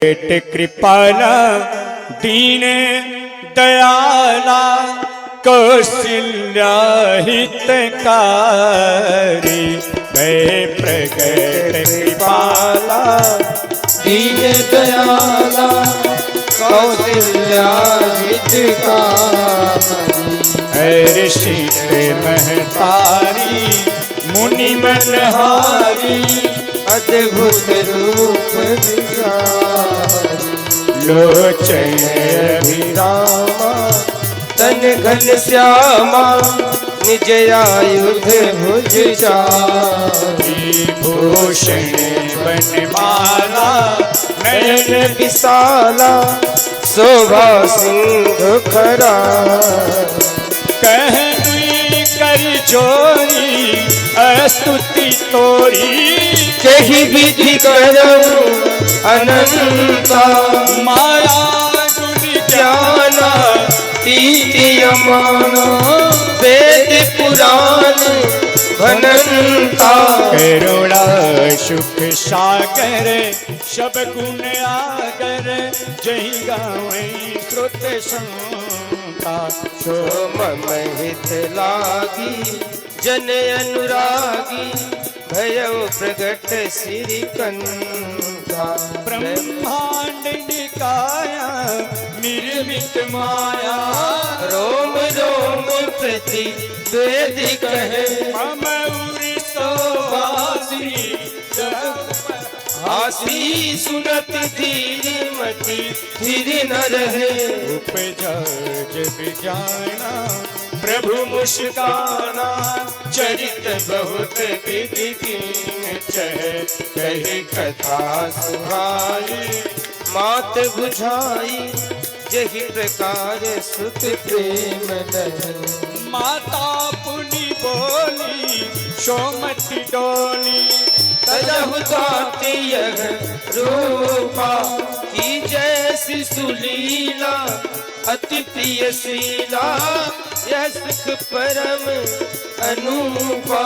प्रगट कृपाला दीन दयाला कौशल्या हितकारी। मैं प्रगट कृपाला दीन दयाला कौशल्या हितकारी। ऋषित महतारी मुनि मनहारी अद्भुत रूप दिखारी। लोचन अभिरामा तन घन श्यामा निज आयुध भुज चारी। भूषण बनमाला नयन विशाला शोभा सिंधु खरा। कह दुई कर जोरी स्तुति तोरी। जही विधि करऊं अनंता माया गुण ज्ञाना तीति अमाना। वेद पुराण भनंता करुणा सुख सागर सब गुण आगर। जही गावै श्रुत संता सो मम हित लागी जन अनुरागी। भयउ प्रगट श्री कंता। ब्रह्मांड निकाया निर्मित माया। रोम रोम प्रति वेद कहे मम उरि सोवासी आसी सुनत धीर मति धीर न रहे। उपजा जब जाना प्रभु मुस्काना। चरित बहुत विधि कीन चह कहे कथा सुहाई मात बुझाई। जही प्रकार सुत प्रेम लहै। माता पुनि बोली सोमति डोली। तजहु जाति यह रूपा की जैसी सुलीला। अति प्रिय शीला यह सुख परम अनूपा।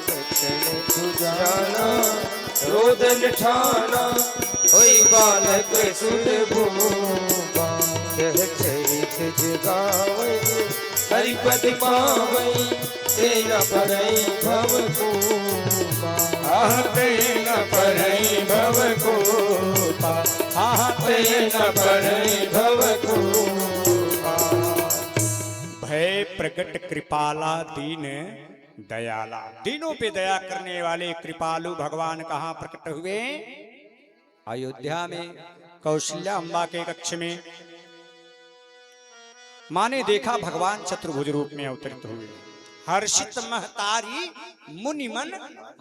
बचन सुजाना रोदन ठाना होई बालक सुध भूपा। यह चरित जगावै हरिपद पावै तेना परई भव कूपा। तेन परई भव कूपा। तेन परई भव कूपा। भय प्रगट कृपाला दीन दयाला। दीनों पे दया करने वाले कृपालु भगवान कहाँ प्रकट हुए? अयोध्या में कौशल्या अम्बा के कक्ष में। माँ ने देखा भगवान चतुर्भुज रूप में अवतरित हुए। हर्षित महतारी मुनि मन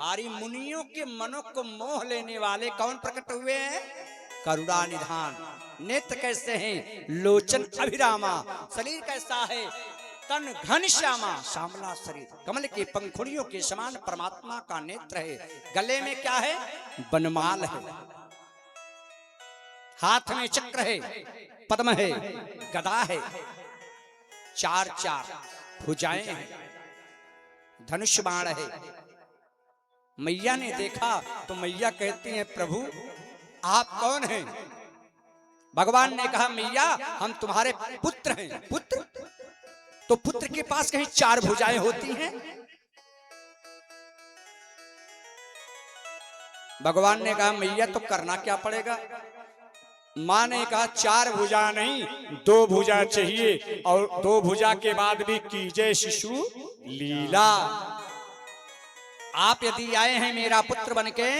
हारी। मुनियों के मनों को मोह लेने वाले कौन प्रकट हुए हैं? करुणा निधान। नेत्र कैसे हैं? लोचन अभिरामा। शरीर कैसा है? तन घन श्यामा। श्यामला शरीर। कमल के पंखुड़ियों के समान परमात्मा का नेत्र है। गले में क्या है? बनमाल है। हाथ में चक्र है, पद्म है, गदा है। चार चार भुजाएं हैं, धनुष बाण है। मैया ने देखा तो मैया कहती हैं प्रभु आप कौन हैं? भगवान ने कहा मैया हम तुम्हारे पुत्र हैं। पुत्र? तो पुत्र के पास कहीं चार भुजाएं होती हैं? भगवान ने कहा मैया तो करना क्या पड़ेगा? माँ ने कहा चार भुजा नहीं, दो भुजा चाहिए। और दो भुजा के बाद भी कीजिए शिशु लीला। आप यदि आए हैं मेरा पुत्र बनके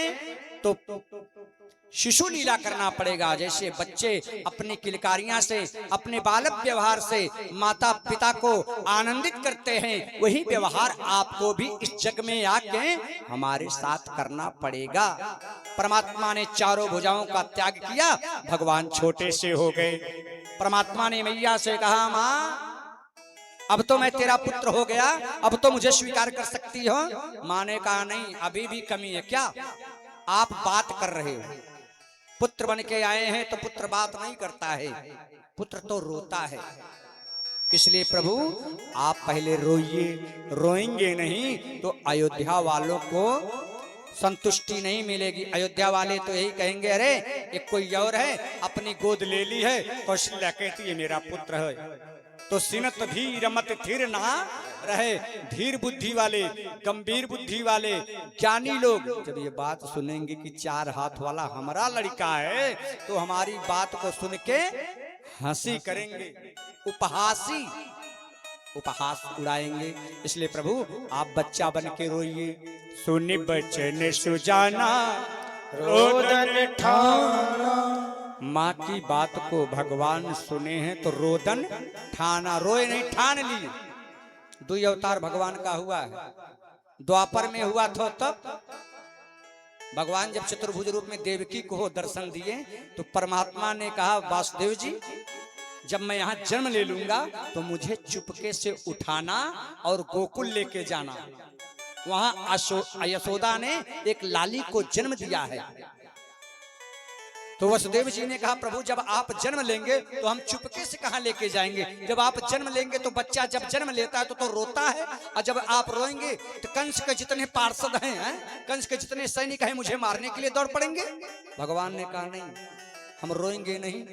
तो शिशु लीला करना पड़ेगा। जैसे बच्चे अपनी किलकारियां से, अपने बालक व्यवहार से माता पिता को आनंदित करते हैं, वही व्यवहार आपको भी इस जग में आके हमारे साथ करना पड़ेगा। परमात्मा ने चारों भुजाओं का त्याग किया, भगवान छोटे से हो गए। परमात्मा ने मैया से कहा माँ अब तो मैं तेरा पुत्र हो गया, अब तो मुझे स्वीकार कर सकती हो। माँ ने कहा नहीं, अभी भी कमी है। क्या आप बात कर रहे हो? पुत्र बन के आए हैं तो पुत्र बात नहीं करता है, पुत्र तो रोता है। इसलिए प्रभु आप पहले रोइए, रोएंगे नहीं तो अयोध्या वालों को संतुष्टि नहीं मिलेगी। अयोध्या वाले तो यही कहेंगे, अरे एक कोई और है अपनी गोद ले ली है। कौशल्या कहती है मेरा पुत्र है। तो सिनत धीर मत थिर ना रहे। धीर बुद्धि वाले, गंभीर बुद्धि वाले, ज्ञानी लोग जब ये बात सुनेंगे कि 4 हाथ वाला हमारा लड़का है, तो हमारी बात को सुन के हंसी करेंगे, उपहास उड़ाएंगे। इसलिए प्रभु आप बच्चा बन के रोइए। सुनि बचन सुजाना रोदन ठाना। माँ की बात को भगवान सुने हैं तो रोदन ठाना, रोए नहीं ठान लिए। 2 अवतार भगवान का हुआ है। द्वापर में हुआ था तब भगवान जब चतुर्भुज रूप में देवकी को दर्शन दिए तो परमात्मा ने कहा, वासुदेव जी जब मैं यहाँ जन्म ले लूंगा तो मुझे चुपके से उठाना और गोकुल लेके जाना। वहां यशोदा ने एक लाली को जन्म दिया है। तो वसुदेव जी ने कहा, प्रभु जब आप जन्म लेंगे तो हम चुपके से कहां लेके जाएंगे। जब आप जन्म लेंगे तो बच्चा जब जन्म लेता है तो रोता है, और जब आप रोएंगे तो कंस के जितने पार्षद हैं, कंस के जितने सैनिक हैं, मुझे मारने के लिए दौड़ पड़ेंगे। भगवान ने कहा, नहीं हम रोएंगे नहीं।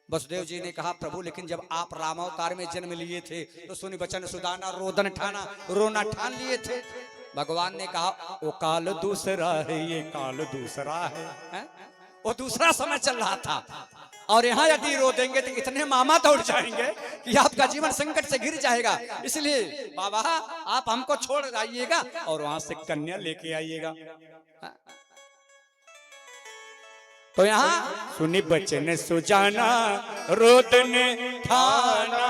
वसुदेव जी ने कहा, प्रभु लेकिन जब आप रामावतार में जन्म लिए थे तो सुनि बचन सुदाना रोदन ठाना, रोना ठान लिए थे। भगवान ने कहा, वो काल दूसरा है, ये काल दूसरा है? वो दूसरा समय चल रहा था। और यहाँ यदि रो देंगे तो इतने मामा दौड़ जाएंगे कि आपका जीवन संकट से घिर जाएगा। इसलिए बाबा आप हमको छोड़ आइएगा और वहां से कन्या लेके आइएगा। तो यहाँ सुनि बचन सुजाना रोदन ठाना।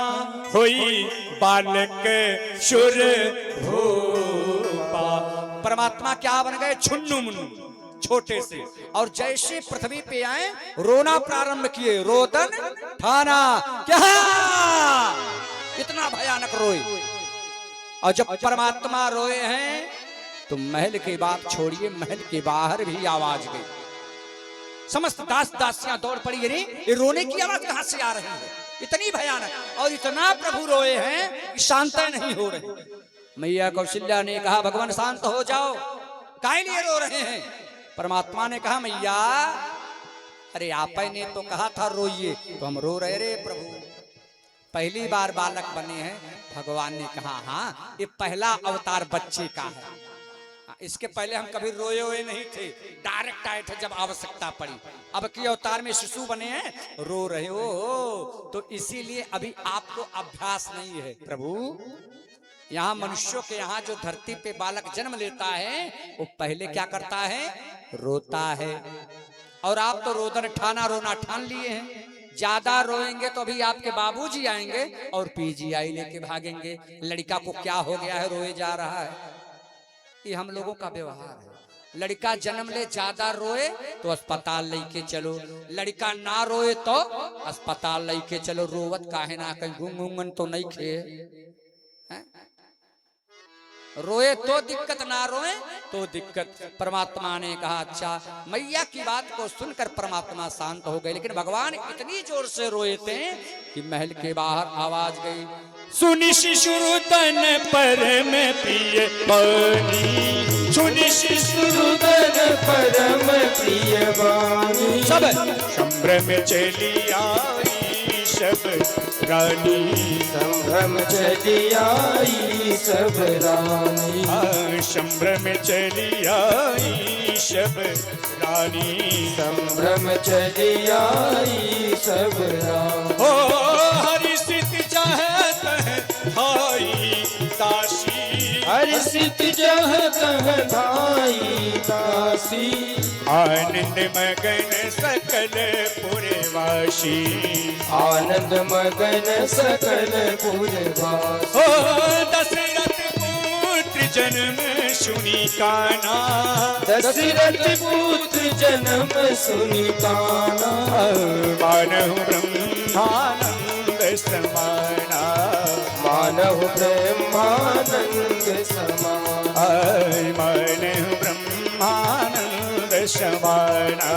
होई बालक शुर भूपा। परमात्मा क्या बन गए, छुन्नू मुन्नू छोटे से, और जैसे पृथ्वी पे आए रोना प्रारंभ किए, रोदन ठाना। क्या इतना भयानक रोए। और जब परमात्मा रोए हैं तो महल की बात छोड़िए, महल के बाहर भी आवाज गई। समस्त दास दासियां दौड़ पड़ी, अरे ये रोने की आवाज कहां से आ रही है, इतनी भयानक। और इतना प्रभु रोए हैं कि शांत नहीं हो रहे। मैया कौशल्या ने कहा, भगवान शांत हो जाओ, काहे लिए रो रहे हैं। परमात्मा ने कहा, मैया अरे आपने तो कहा था रोइए, तो हम रो रहे रे प्रभु। पहली बार बालक बने हैं। भगवान ने कहा, हाँ ये पहला अवतार बच्चे का है, इसके पहले हम कभी रोए हुए नहीं थे, डायरेक्ट आए थे जब आवश्यकता पड़ी। अब की अवतार में शिशु बने हैं, रो रहे हो, तो इसीलिए अभी आपको अभ्यास नहीं है। प्रभु यहाँ मनुष्यों के यहाँ जो धरती पे बालक जन्म लेता है वो पहले क्या करता है, रोता है। और आप तो रोदन ठाना, रोना ठान लिए हैं। ज्यादा रोएंगे तो अभी आपके बाबूजी आएंगे और पीजीआई लेके भागेंगे, लड़का को क्या हो गया है, रोए जा रहा है। ये हम लोगों का व्यवहार है। लड़का जन्म ले ज्यादा रोए तो अस्पताल लेके चलो, लड़का ना रोए तो अस्पताल लेके चलो। रोवत काहे ना, कहीं गुंगन तो नहीं खे। रोए तो दिक्कत, ना रोए तो दिक्कत। परमात्मा ने कहा, अच्छा। मैया की बात को सुनकर परमात्मा शांत हो गए, लेकिन भगवान इतनी जोर से रोए थे कि महल के बाहर आवाज गई, सुनि शिशुरुदन परम प्रिय वाणी। सुनि शिशुरुदन परम प्रिय वाणी। सब संभ्रम चली आई सब रानी। संभ्रम चली आई सब रानी। संभ्रम चली आई सब रानी। संभ्रम चली आई सब रानी। ओ हर्षित चाहत है धाई दासी। हर्षित चाहत है धाई दासी। आनंद मगन सकल पुरवासी। आनंद मगन सकल पुरवासी। ओ दशरथ पुत्र जन्म सुनी काना। दशरथ पुत्र जन्म सुनी काना। मानहु ब्रह्मानंद समाना। मानहु ब्रह्मानंद समाना। मानहु ब्रह्मानंद समाना।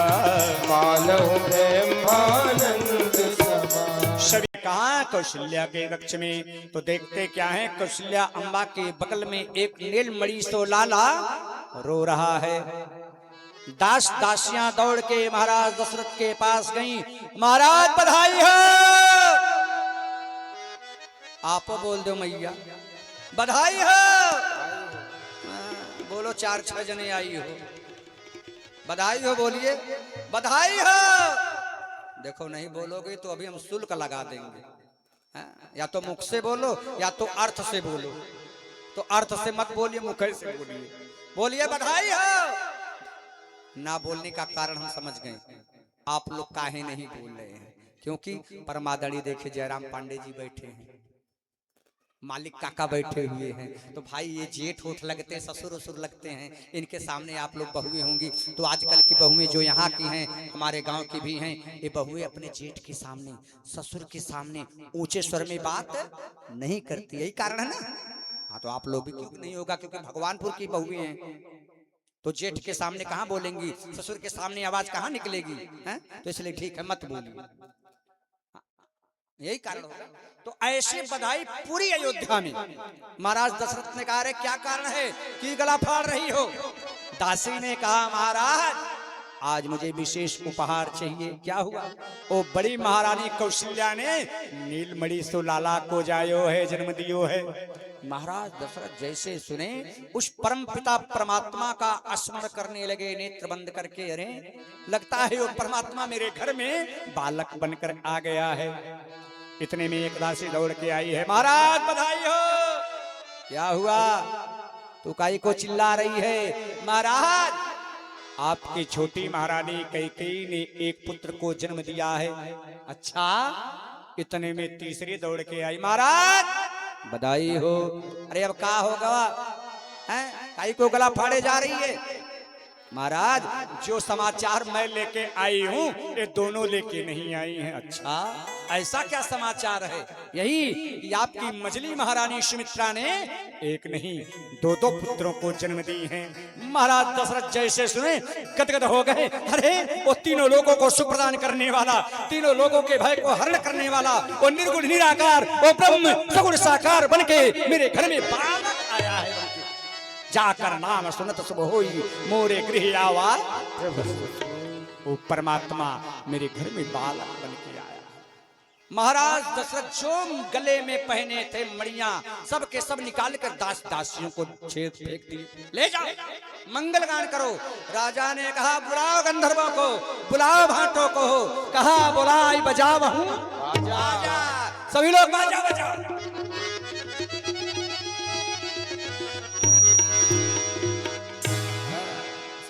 मानहु ब्रह्मानंद समाना। सभी कहा कौशल्या के कक्ष में, तो देखते क्या है, कौशल्या अम्बा के बगल में एक नीलमणि सो लाला रो रहा है। दास दासियां दौड़ के महाराज दशरथ के पास गईं। महाराज बधाई हो। आप बोल दो मैया बधाई हो। बोलो 4-6 जने आई हो। बधाई हो बोलिए बधाई हो। देखो नहीं बोलोगे तो अभी हम शुल्क लगा देंगे। या तो मुख से बोलो या तो अर्थ से बोलो। तो अर्थ से मत बोलिए मुख से बोलिए। बोलिए बधाई हो। ना बोलने का कारण हम समझ गए। आप लोग काहे नहीं बोल रहे हैं? क्योंकि परमादड़ी देखे जयराम पांडे जी बैठे हैं, मालिक काका बैठे हुए हैं। तो भाई ये जेठ होठ लगते हैं, ससुर ससुर लगते हैं। इनके सामने आप लोग बहुएं होंगी। तो आजकल की बहुएं जो यहाँ की हैं, हमारे गांव की भी हैं, ये बहुएं अपने जेठ के सामने ससुर के सामने ऊंचे स्वर में बात नहीं करती। यही कारण है ना। हाँ तो आप लोग भी क्यों नहीं होगा? क्योंकि भगवानपुर की बहुएं हैं। तो जेठ के सामने कहाँ बोलेंगी, ससुर के सामने आवाज कहाँ निकलेगी है? तो इसलिए ठीक है मत बोलिए। यही कारण होगा। तो ऐसे बधाई पूरी अयोध्या में। महाराज दशरथ ने कहा रे क्या कारण है कि गला फाड़ रही हो? दासी ने कहा महाराज आज मुझे विशेष उपहार चाहिए। क्या हुआ? ओ बड़ी महारानी कौशल्या ने नीलमणि सो लाला को जायो है जन्म दियो है। महाराज दशरथ जैसे सुने उस परम पिता परमात्मा का स्मरण करने लगे नेत्र बंद करके। अरे लगता है वो परमात्मा मेरे घर में बालक बनकर आ गया है। इतने में एक दासी दौड़ के आई है। महाराज बधाई हो। क्या हुआ? तू काई को चिल्ला रही है? महाराज आपकी छोटी महारानी कैकेयी ने एक पुत्र को जन्म दिया है। अच्छा। इतने में तीसरी दौड़ के आई। महाराज बधाई हो। अरे अब क्या होगा? काई को गला फाड़े जा रही है? महाराज जो समाचार मैं लेके आई हूँ ये दोनों लेके नहीं आई हैं। अच्छा ऐसा क्या समाचार है? यही कि आपकी मजली महारानी सुमित्रा ने एक नहीं 2-2 पुत्रों को जन्म दी हैं। महाराज दशरथ जैसे सुने गदगद हो गए। अरे वो तीनों लोगों को सुख प्रदान करने वाला, तीनों लोगों के भय को हरण करने वाला, वो निर्गुण निराकार, वो ब्रह्म सगुण साकार बनके मेरे घर में बालक आया है। जाकर नाम सुनत शुभ होई मोरे गृह आवा। वो परमात्मा मेरे घर में बालक बन के आया। महाराज दशरथ जो गले में पहने थे मणियां सब के सब निकाल कर दास दासियों को छेद फेंक दिए। ले जाओ मंगल गान करो। राजा ने कहा बुलाओ गंधर्वों को, बुलाओ भाटों को। कहा बुलाई बजाव हूं बाजा। सभी लोग बाजा बजाओ।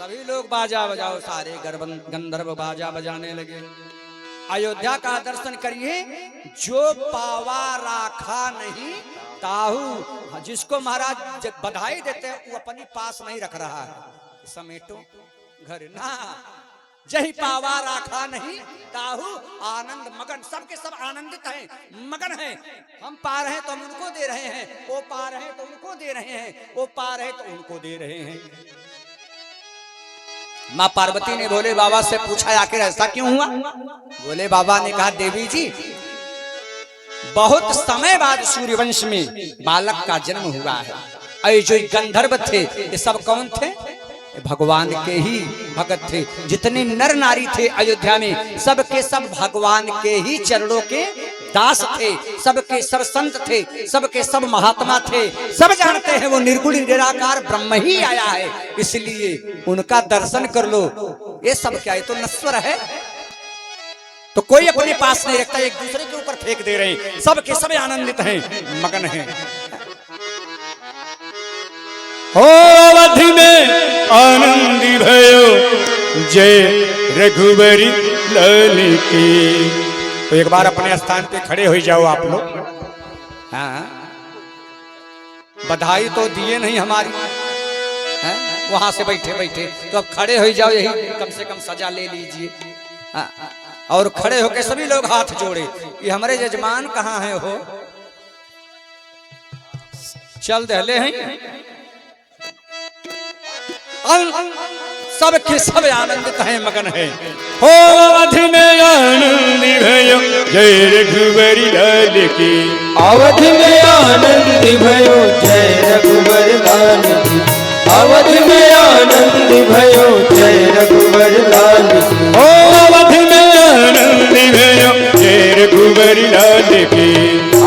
सभी लोग बाजा बजाओ। सारे गंधर्व बाजा बजाने लगे। अयोध्या का दर्शन करिए। जो पावा राखा नहीं ताहू, जिसको महाराज बधाई देते हैं वो अपनी पास नहीं रख रहा है। समेटो घर ना। जही पावा राखा नहीं ताहू आनंद मगन। सबके सब आनंदित हैं, मगन हैं। हम पा रहे हैं तो हम उनको दे रहे हैं, वो पा रहे हैं तो उनको दे रहे हैं, वो पा रहे हैं तो उनको दे रहे हैं। माँ पार्वती ने भोले बाबा से पूछा आखिर ऐसा क्यों हुआ? भोले बाबा ने कहा देवी जी बहुत समय बाद सूर्यवंश में बालक का जन्म हुआ है। अरे जो गंधर्व थे ये सब कौन थे? भगवान के ही भगत थे। जितने नर नारी थे अयोध्या में सबके सब भगवान के ही चरणों के दास थे। सबके सब संत थे, सबके सब महात्मा थे। सब जानते हैं वो निर्गुण निराकार ब्रह्म ही आया है, इसलिए उनका दर्शन कर लो। ये सब क्या है? तो नश्वर है। तो कोई अपने पास नहीं रखता, एक दूसरे के ऊपर फेंक दे रहे हैं। सबके सब आनंदित हैं, मगन हैं। हो अवधि में आनंदी भयो जय रघुबरी लाल की। तो एक बार अपने स्थान पे खड़े हो जाओ आप लोग। हाँ बधाई तो दिए नहीं हमारी, वहां से बैठे बैठे। तो अब खड़े हो जाओ, यही कम से कम सजा ले लीजिए। और खड़े होके सभी लोग हाथ जोड़े। ये हमारे यजमान कहाँ हैं? हो चल दहले हैं। सबके सब आनंदित हैं, मगन है। हो अवधि में आनंदी भयो जय रघुबरी लाल की। अवधि में आनंदी भयो जय रघुबरी लाल की। अवध में आनंद भयो जय रघुवर लाल की। ओ अवध में आनंद भयो जय रघुवर लाल की।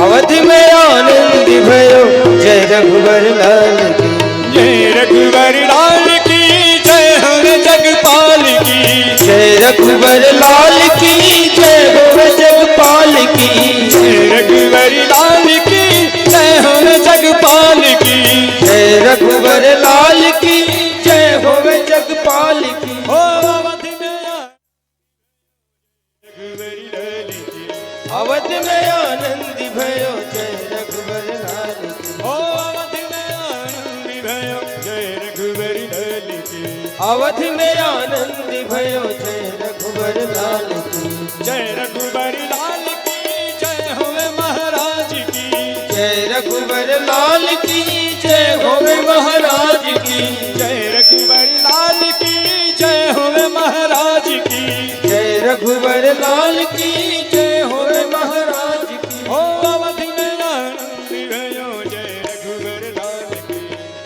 अवध में आनंद भयो जय रघुवर लाल की। जय रघुवर लाल की जय हो जगपाल की। जय रघुवर लाल की जय हो जगपाल की। जय रघुवर लाल की जय हो जगपाल की। जय रघुवर लाल की जय हो जगपाल की। ओ अवध में रघुवर लाल की। अवध में आनंद भयो जय रघुवर लाल की। ओ अवध में आनंद भयो जय रघुवर लाल की। अवध में आनंद भयो जय रघुवर लाल की। जय रघुवर लाल की जय होवे महाराज की। जय रघुवर लाल की जय होवे महाराज की। जय रघुवर लाल की जय होवे महाराज की। जय रघुवर लाल की जय होवे महाराज की। ओ अवध में आनंद भयो जय रघुवर लाल की।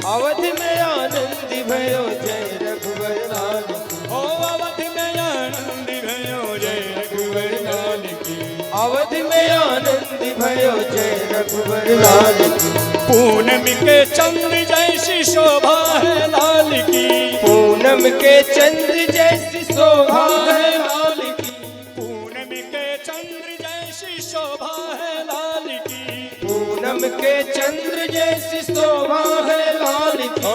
अवध में आनंद भयो जय रघुवर लाल की। ओ अवध में आनंद भयो जय रघुवर लाल की। अवध में आनंद भयो जय रघुवर लाल की। पूनम के चंद्र जैसी शोभा है लाल की। पूनम के चंद्र जैसी शोभा है लाल की। पूनम के चंद्र जैसी शोभा है लाल की। पूनम के चंद्र जैसी शोभा है लाल की। ओ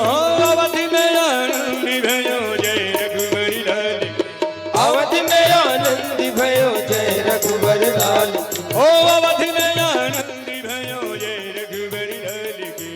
अवध में आनंद भयो जय रघुवर लाल की। अवध में आनंद भयो जय रघुवर लाल की। ओ अवध में आनंद भयो जय रघुवर लाल की।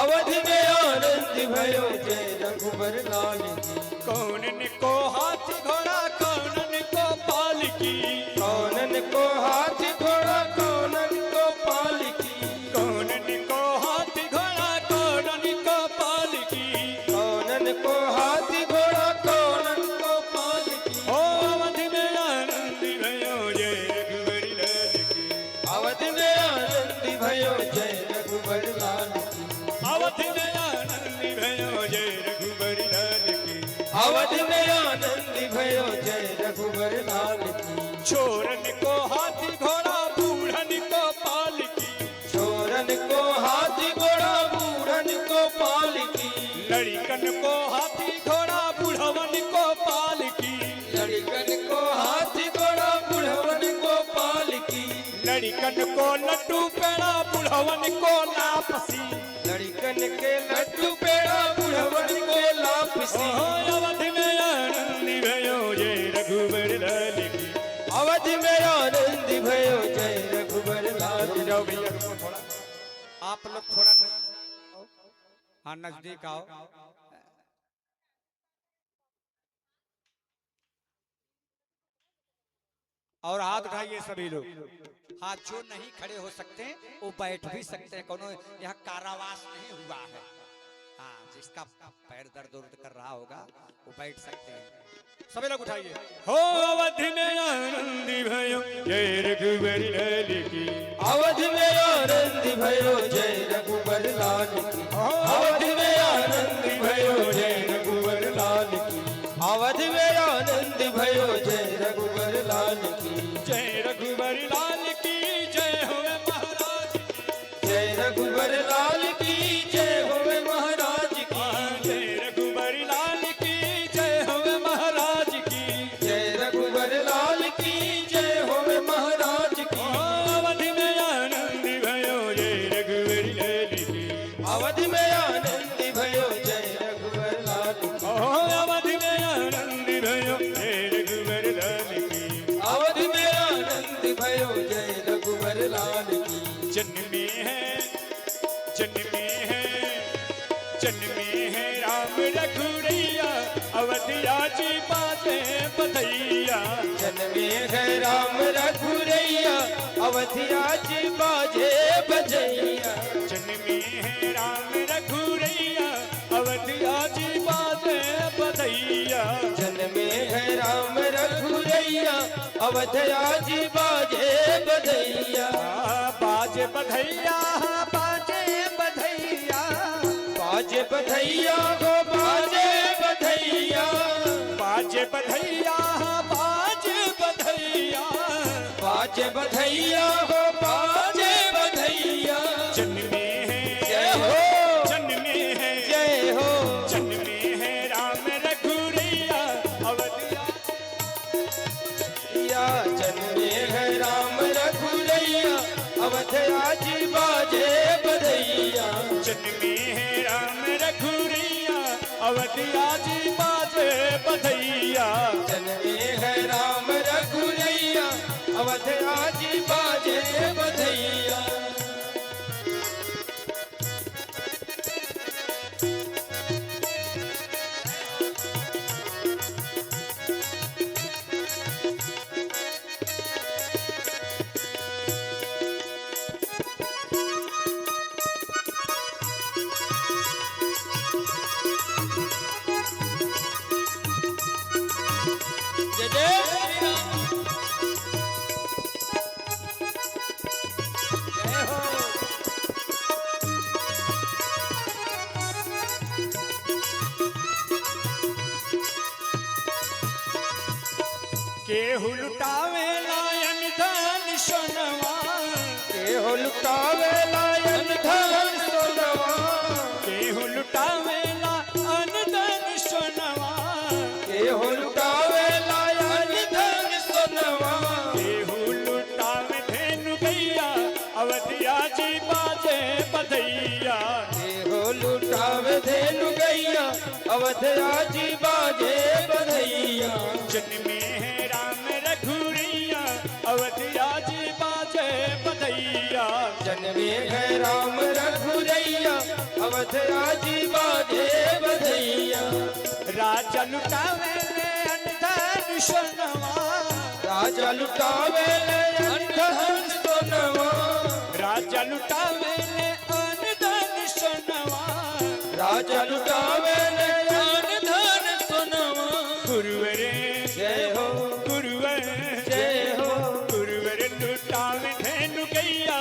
अवध में आनंद भयो जय रघुवर लाल की। कौनन को हाथी घोड़ा कौनन को पालकी। कौनन को हाथी घोड़ा कौनन को पालकी। कौनन को हाथी घोड़ा कौनन को पालकी। कौनन को हाथी घोड़ा कौनन को पालकी। ओ अवध में आनंद भयो जय रघुवर लाल की। अवध में आनंद भयो जय रघुवर लाल की। अवध में आनंद भयो जय रघुवर लाल की। अवध में आनंद भयो जय रघुवर लाल की। छोरन को हाथी घोड़ा बूढ़न को पालकी। छोरन को हाथी घोड़ा बूढ़न को पालकी। लड़कन को हाथी घोड़ा बूढ़वन को पालकी। लड़कन को हाथी घोड़ा बुढ़वन को पालकी। लड़कन को लड्डू पेड़ा बूढ़वन को लापसी। लड़कन के लड्डू पेड़ा बुढ़वन को लापसी। अवध में आनंद भयो जय रघुवर लाल की। अवध में आनंद भयो जय रघुवर लाल की। जाओ भैया रुको थोड़ा, आप लोग थोड़ा हाँ नजदीक आओ। और हाथ उठाइए सभी लोग। हाथ जो नहीं खड़े हो सकते वो बैठ भी सकते हैं, कोनो यहाँ कारावास नहीं हुआ है। हाँ, जिसका पैर दर्द उर्द कर रहा होगा वो बैठ सकते हैं। सभी लोग उठाइए। हो अवध में आनंद भयो जय रघुवर लाल की। अवध में आनंद भयो जय रघुवर लाल की। अवध में आनंद भयो जय रघुवर लाल की। अवध में आनंद भयो जय रघुवर लाल की। जय रघुवर लाल की जय होवे महाराज की। जय रघुवर लाल की जय होवे महाराज की। जय रघुवर लाल की जय होवे महाराज की। जय रघुवर लाल की जय होवे महाराज की। अवध में आनंद भयो जय रघुवर लाल की। अवध में आनंद भयो जय रघुवर लाल की। अवध में आनंद भयो जय रघुवर लाल की। अवध में आनंद भयो जय रघुवर लाल की। जन्मे है राम रघुरैया अवधिया जी बाजे बधैया। जन्मे है राम रघुरैया अवधिया जी बाजे बजैया। जन्मे है राम रघुरैया अवधिया जी बाजे बधैया। जन्मे है राम रघुरैया अवधिया जी बाजे बजैया। बाजे बधैया बाजे बधैया बाजे बधैया हो बाजे बधैया, बाजे बधैया बाजे बधैया, बाजे बधैया हो बाजे बधैया। जन्मे हैं जय हो, जन्मे हैं जय हो, जन्मे हैं राम रघुरैया अवधिया, या जन्मे है राम रघुरैया अवध आज बाजे बधैया। जन्मे हैं राम रघुरैया अवधिया जी बाजे बधैया। जन्मे है राम रघुरैया अवध आज बाजे बधैया। जय जय श्री राम। जय हो, केहू लुटावे लायन धन सोनवा, के हो लुटावे लायन धन सोनवा, केहू लुटावे लायन धन सोनवा, के हो लुटावे लायन धन सोनवा। केहू लुटावे धेनु गैया अवधिया जी बाजे बधैया। के हो लुटावे धेनु गैया अवध आज बाजे बधैया। जन्मे हैं राम रघुरैया अवधिया जी बाजे बधैया। जन्मे है राम रघुरैया अवध आज बाजे बधैया। राजा लुटावे धन सोनवा, राजा लुटावे धन सोनवा, राजा लुटावे धन सोनवा, राजा लुटावे धन सोनवा। गुरुवरे जय हो, गुरुवर जय हो, गुरुवर लुटावे धेनु गैया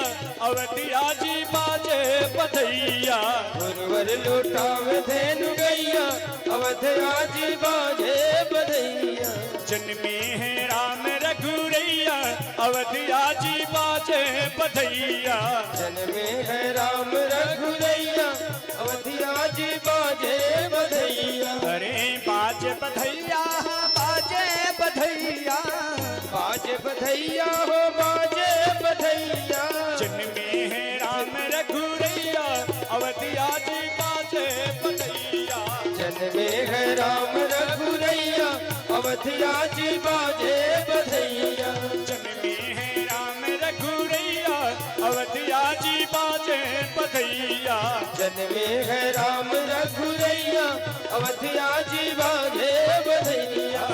अवधिया जी बाजे बधैया। गुरुवर लुटावे धेनु गैया अवध आज बाजे बधैया। जन्मे हैं राम रघुरैया अवधिया जी बाजे बधैया। जन्मे है राम रघुरैया अवध आज बाजे बधैया। अरे बाजे बधैया बाजे बधैया, बाजे बधैया हो बाजे बधैया। जन्मे हैं राम रघुरैया अवधिया जी बाजे बधैया। जन्मे है राम रघुरैया अवध आज बाजे बधैया। जन्मे हैं राम रघुरैया अवधिया जी बाजे बधैया। जन्मे है राम रघुरैया अवध आज बाजे बधैया।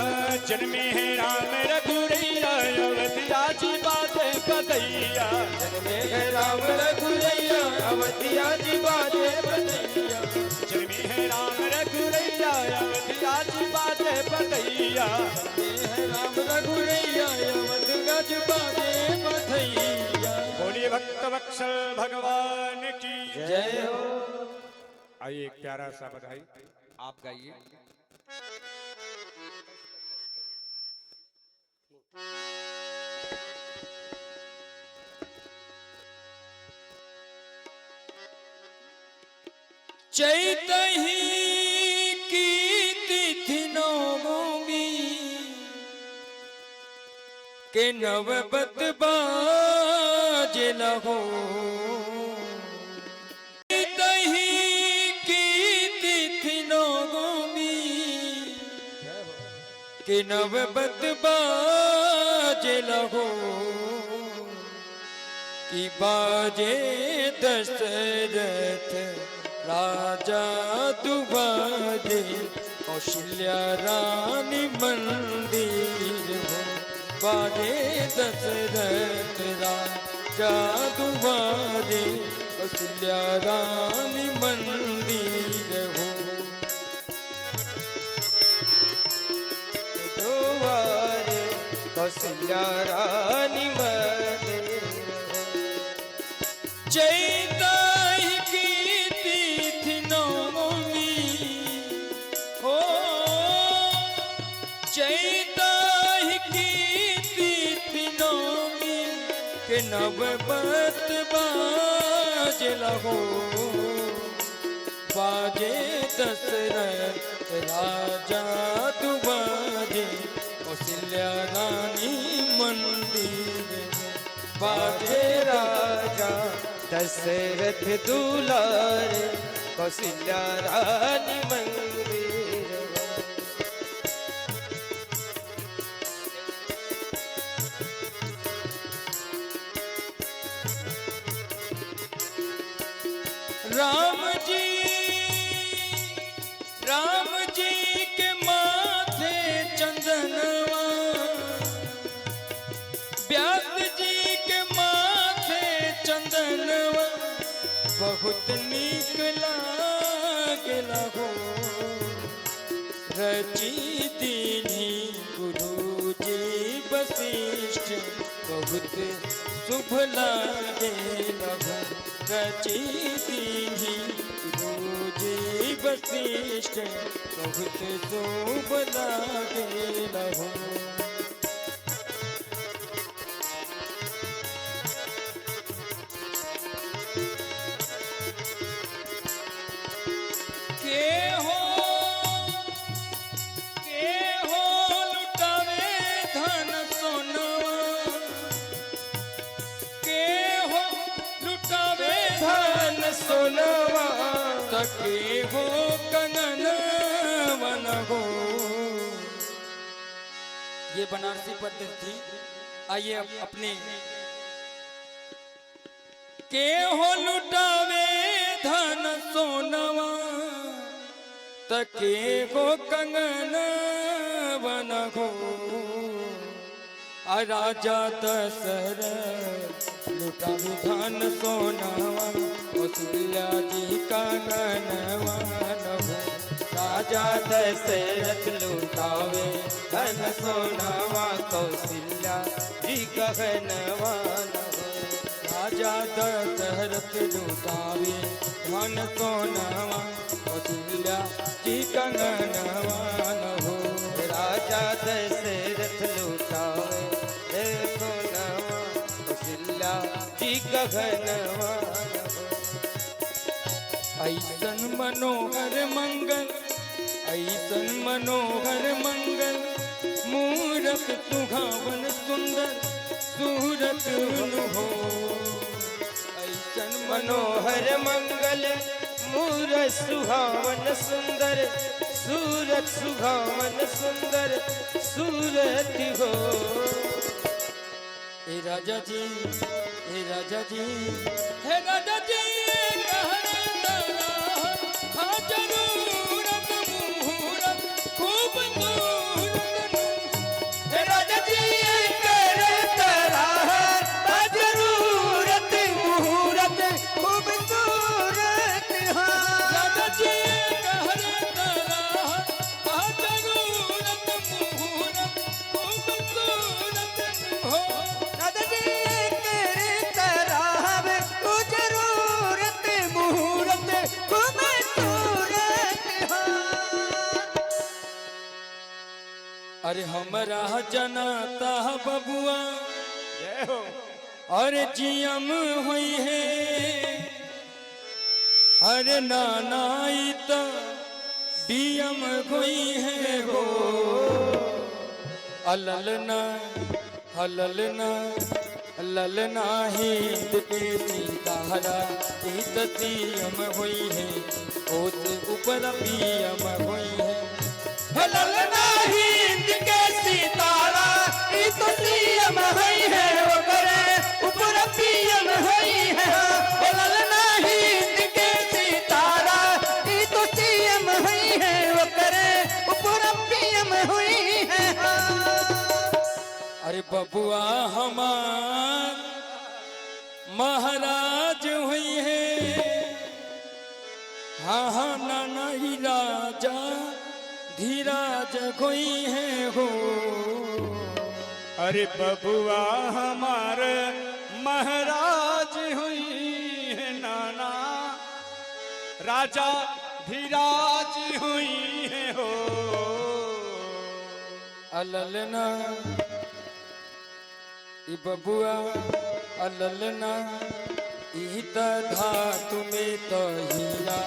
जन्मे हैं राम रघुरैया अवधिया जी बाजे बधैया। जन्मे है राम रघुरैया अवध आज बाजे बधैया। जन्मे हैं राम रघुरैया अवधिया जी बाजे बधैया। जन्मे है राम रघुरैया अवध आज बाजे बधैया। बोलिए भक्त वत्सल भगवान की जय हो। आइए एक प्यारा सा बधाई आप गाइए। चैतही की तिथि नवमी के नवबत बाजे लहो। चैतही की तिथि नवमी के नवबत बाजे लहो। की बाजे दशरथ राजा दुबारे कौशल्या रानी मंदिर हो। बाजे दशरथ राजा दुबारे कौशल्या रानी मंदिर हो। दुबारे कौशल्या रानी मंदिर हो। चैताही की तिथि नवमी के नवबत बाजला हो बाजे दशरथ राजा दुबाजे कौशल्या रानी मंदिर बाजे राजा दशरथ दुलार कौशल्या रानी मंदिर राम जी के माथे चंदनवा व्यास जी के माथे चंदनवा बहुत नीक लागला हो रची दीनी गुरु जी वशिष्ठ बहुत शुभ लागेला हो रची दीनी गुरु जी वशिष्ठ बहुत शुभ लागेला हो लुटावे धन सोनवा के हो लुटावे धन सोनवा तके हो कंगन वन हो। ये बनारसी पद्धति थी। आइए अपने के हो लुटावे धन सोनवा तके हो कंगन वन हो। राजा दशरथ लुटावे धन सोनवा कौशल्या जी कंगन वन हो। राजा दशरथ लुटावे धन सोनावा कौशल्या जी गहनवान राजा दशरथ लुटावे धन सोनवा कौशल्या जी कंगनवान हो। राजा दशरथ लुटावे धन सोनावा कौशल्या जी गहनवान ऐसन मनोहर मंगल ऐसन मनोहर मंगल मूरत सुहावन सुंदर सूरत हो। ऐसन मनोहर मंगल मूरत सुहावन सुंदर सूरत सुहावन सुंदर सूरत हो। हे राजा जी हे राजा जी हे राजा जी जरूरत मुहूर्त खूब राजा जी जरूरत मुहूर्त खूब सूरत हो। राजा जी जरूरत मुहूर्त खूब सूरत हो। राजा जी जरूरत मुहूर्त खूब सूरत हो। अरे हमरा जनाता बबुआ अरे जियम हुई है अरे नानाई तो डीएम हुई है हो। अललना हललना ललना हिंद के सीतारा सीतम हुई है ओत ऊपर पीएम हुई है। ललना हिंद के सितारा तो सीएम हुई है वो करे ऊपर पीएम हुई है। ललना हिंद के सितारा तो सीएम हुई है वो करे ऊपर पीएम हुई है। अरे बबुआ हमार महाराज हुई है हाँ हाँ नाना ही राजा धीराज कोई है हो। अरे बबुआ हमार महाराज हुई है नाना राजा धीराज हुई है हो। अललना ई बबुआ अललना ईत धातु में तो हीरा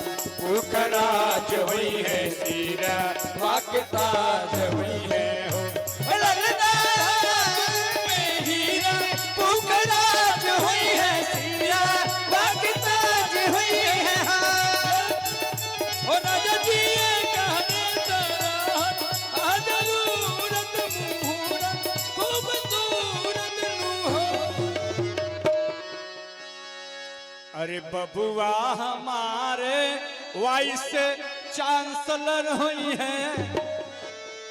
उखराज हुई है सीरा वाकताज हुई है हो ललना में हीरा पुखराज हुई है सीरा वाकताज हुई है ओ राजा जी कहने तरह आ जरूरत मुहूर्त खूबसूरत नू हो। अरे बबुआ हमारे वाइस चांसलर हुई है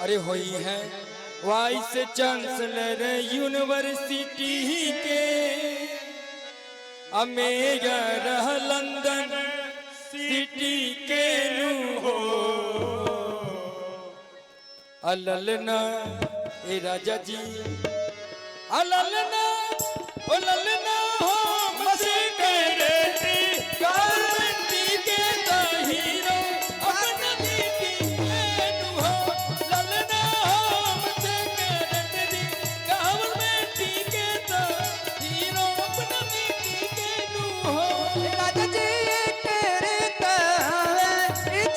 अरे हुई है वाइस चांसलर यूनिवर्सिटी के अमेयर लंदन सिटी के नू हो अललना ए राजा जी अललना ओ ललना हो मसे करे गारंटी के हीरो अपना दीदी के नू हो ललना हो मसे करे गारंटी के हीरो अपना दीदी के नू हो राजा जी तेरे तावे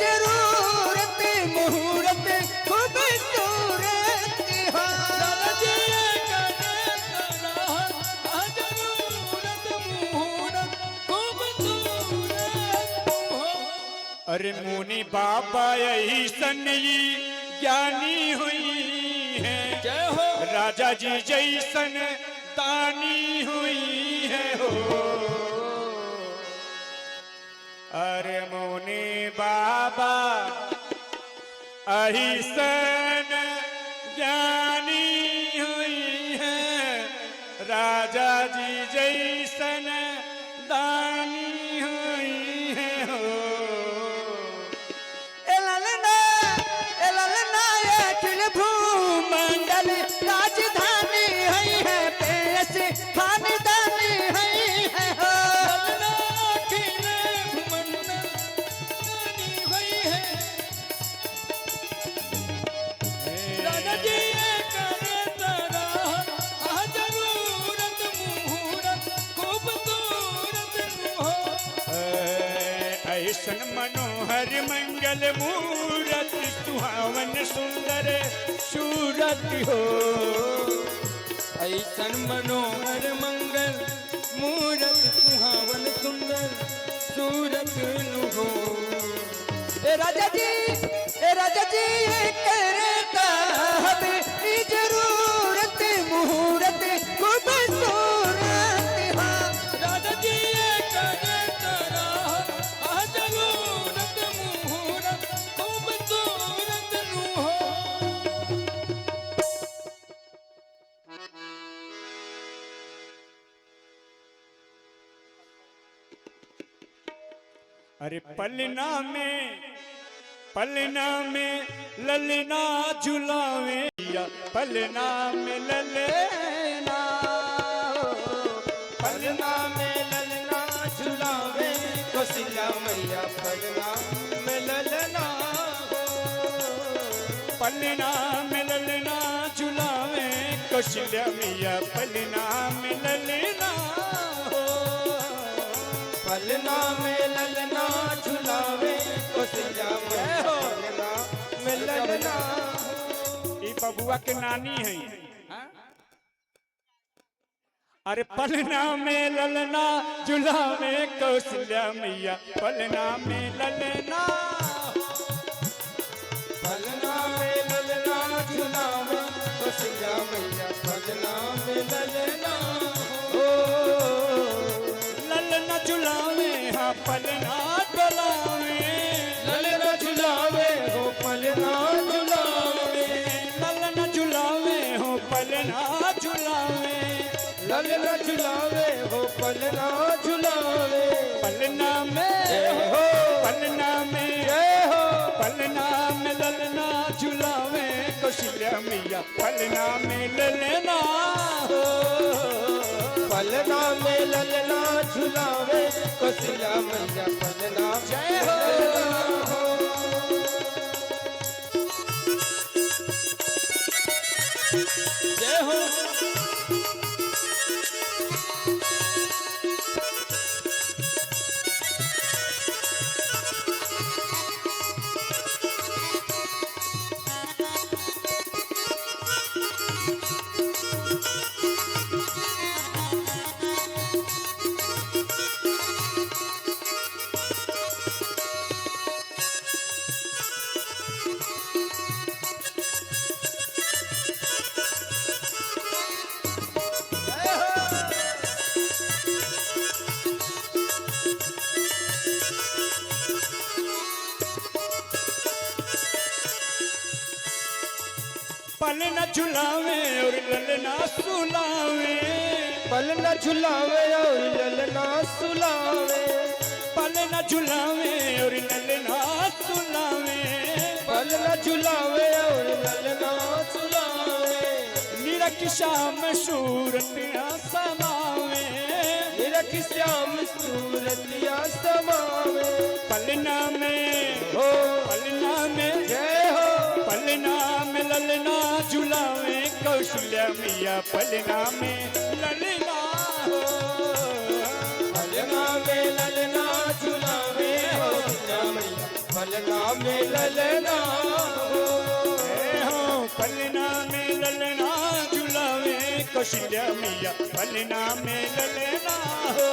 जरूरत मुहूर्त खूबसूरत हो राजा जी कहने तरह आ जरूरत मुहूर्त खूबसूरत हो। अरे मुनि बाबा यही सन्नी ज्ञानी हुई है जय हो राजा जी जैसन दानी हुई है हो अरे मुनि बाबा अहिसन ज्ञानी हुई है राजा जी जैसन दानी हुई है हो ललना अखिल भूमंडल राजधानी है पेश खानदानी है हो ललना अखिल भुवंडल रानी हुई है राजा जी करे तरह आ जरूरत मुहूर्त खूबसूरत नू हो ऐसन मनोहर मंगल मूरत सुहावन सुंदर सूरत हो ऐसन मनोहर मंगल मूरत सुहावन सुंदर सूरत नु हो ए राजा जी करे ताब जरूरत मुहूर्त खूबसूरत हो राजा जी करे तरह आ जरूरत मुहूर्त खूबसूरत नु हो अरे पलना में ललना झुलावे या पलना में ललना पलना में ललना झुलावे कोसिला मैया पलना में ललना हो पलना में ललना झुलावे कौशल्या मैया पलना में ललना हो पलना में ललना झुलावे कोसिला मैया पलना में ललना ई बबुआ के नानी है अरे पलना में ललना झुलावे कौशल्या मैया पलना में ललना पलना में ललना झुलावे कोसिला मैया पलना में ललना हो ललना झुलावे हाँ पलना डोलावे ललना झुलावे हो पलना झुलावे ललना झुलावे हो पलना झुलावे ललना झुलावे हो पलना झुलावे पलना में हो पलना में जय हो पलना में ललना झुलावे कौशल्या मैया पलना में ललना हो पलना में ललना झुलावे कोसिला मैया पलना जय हो जय हो पलना झुलावे और ललना सुलावे, पलना झुलावे और ललना सुलावे, पलना झुलावे और ललना सुलावे, पलना झुलावे और ललना सुलावे। निरख श्याम सूरतिया समावे, निरख श्याम सूरतिया समावे। पलना में हो पलना में जय हो, पलना में ललना झुलावे कौशल्या मैया, पलना में ललना हो, पलना में ललना झुलावे हो मैया, पलना में ललना हो। पलना में ललना झुलावे कौशल्या मैया, पलना में ललना हो,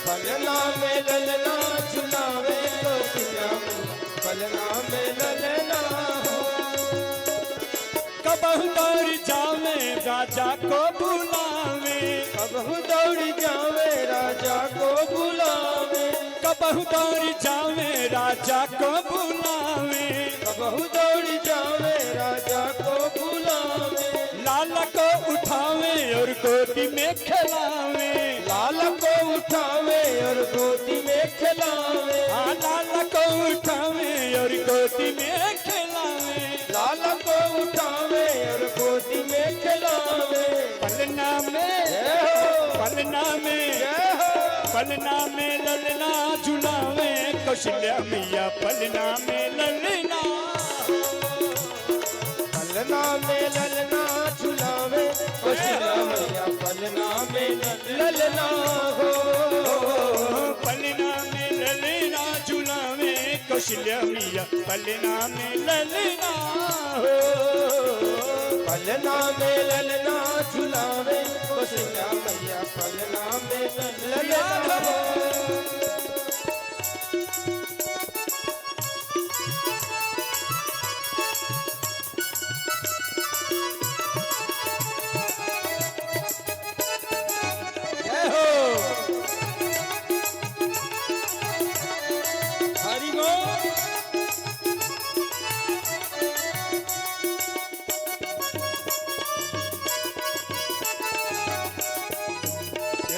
पलना में ललना झुलावे कौशल्या मैया, पलना में ललना हो। कबहु दौड़ जावे राजा को बुलावे, कबहु दौड़ जावे राजा को बुलावे, कबहु दौड़ जावे राजा को बुलावे, कबहु दौड़ जावे राजा को बुलावे। लाला को उठावे और गोदी में खिलावे, लाला को उठावे और गोदी में खिलावे, हाँ लाला को उठावे और गोदी में खिलावे, लाला को उठावे और गोदी में खिलावे। पलना में जय हो, पलना में जय हो, पलना में ललना झुलावे कौशल्या मैया, पलना में ललना, पलना में ललना झुलावे कौशल्या मैया, पलना में ललना हो। पलना में ललना झुलावे कौशल्या मैया, पलना में ललना हो, पलना में ललना झुलावे कौशल्या मैया, पलना में ललना हो। जय हो। हरि बोल।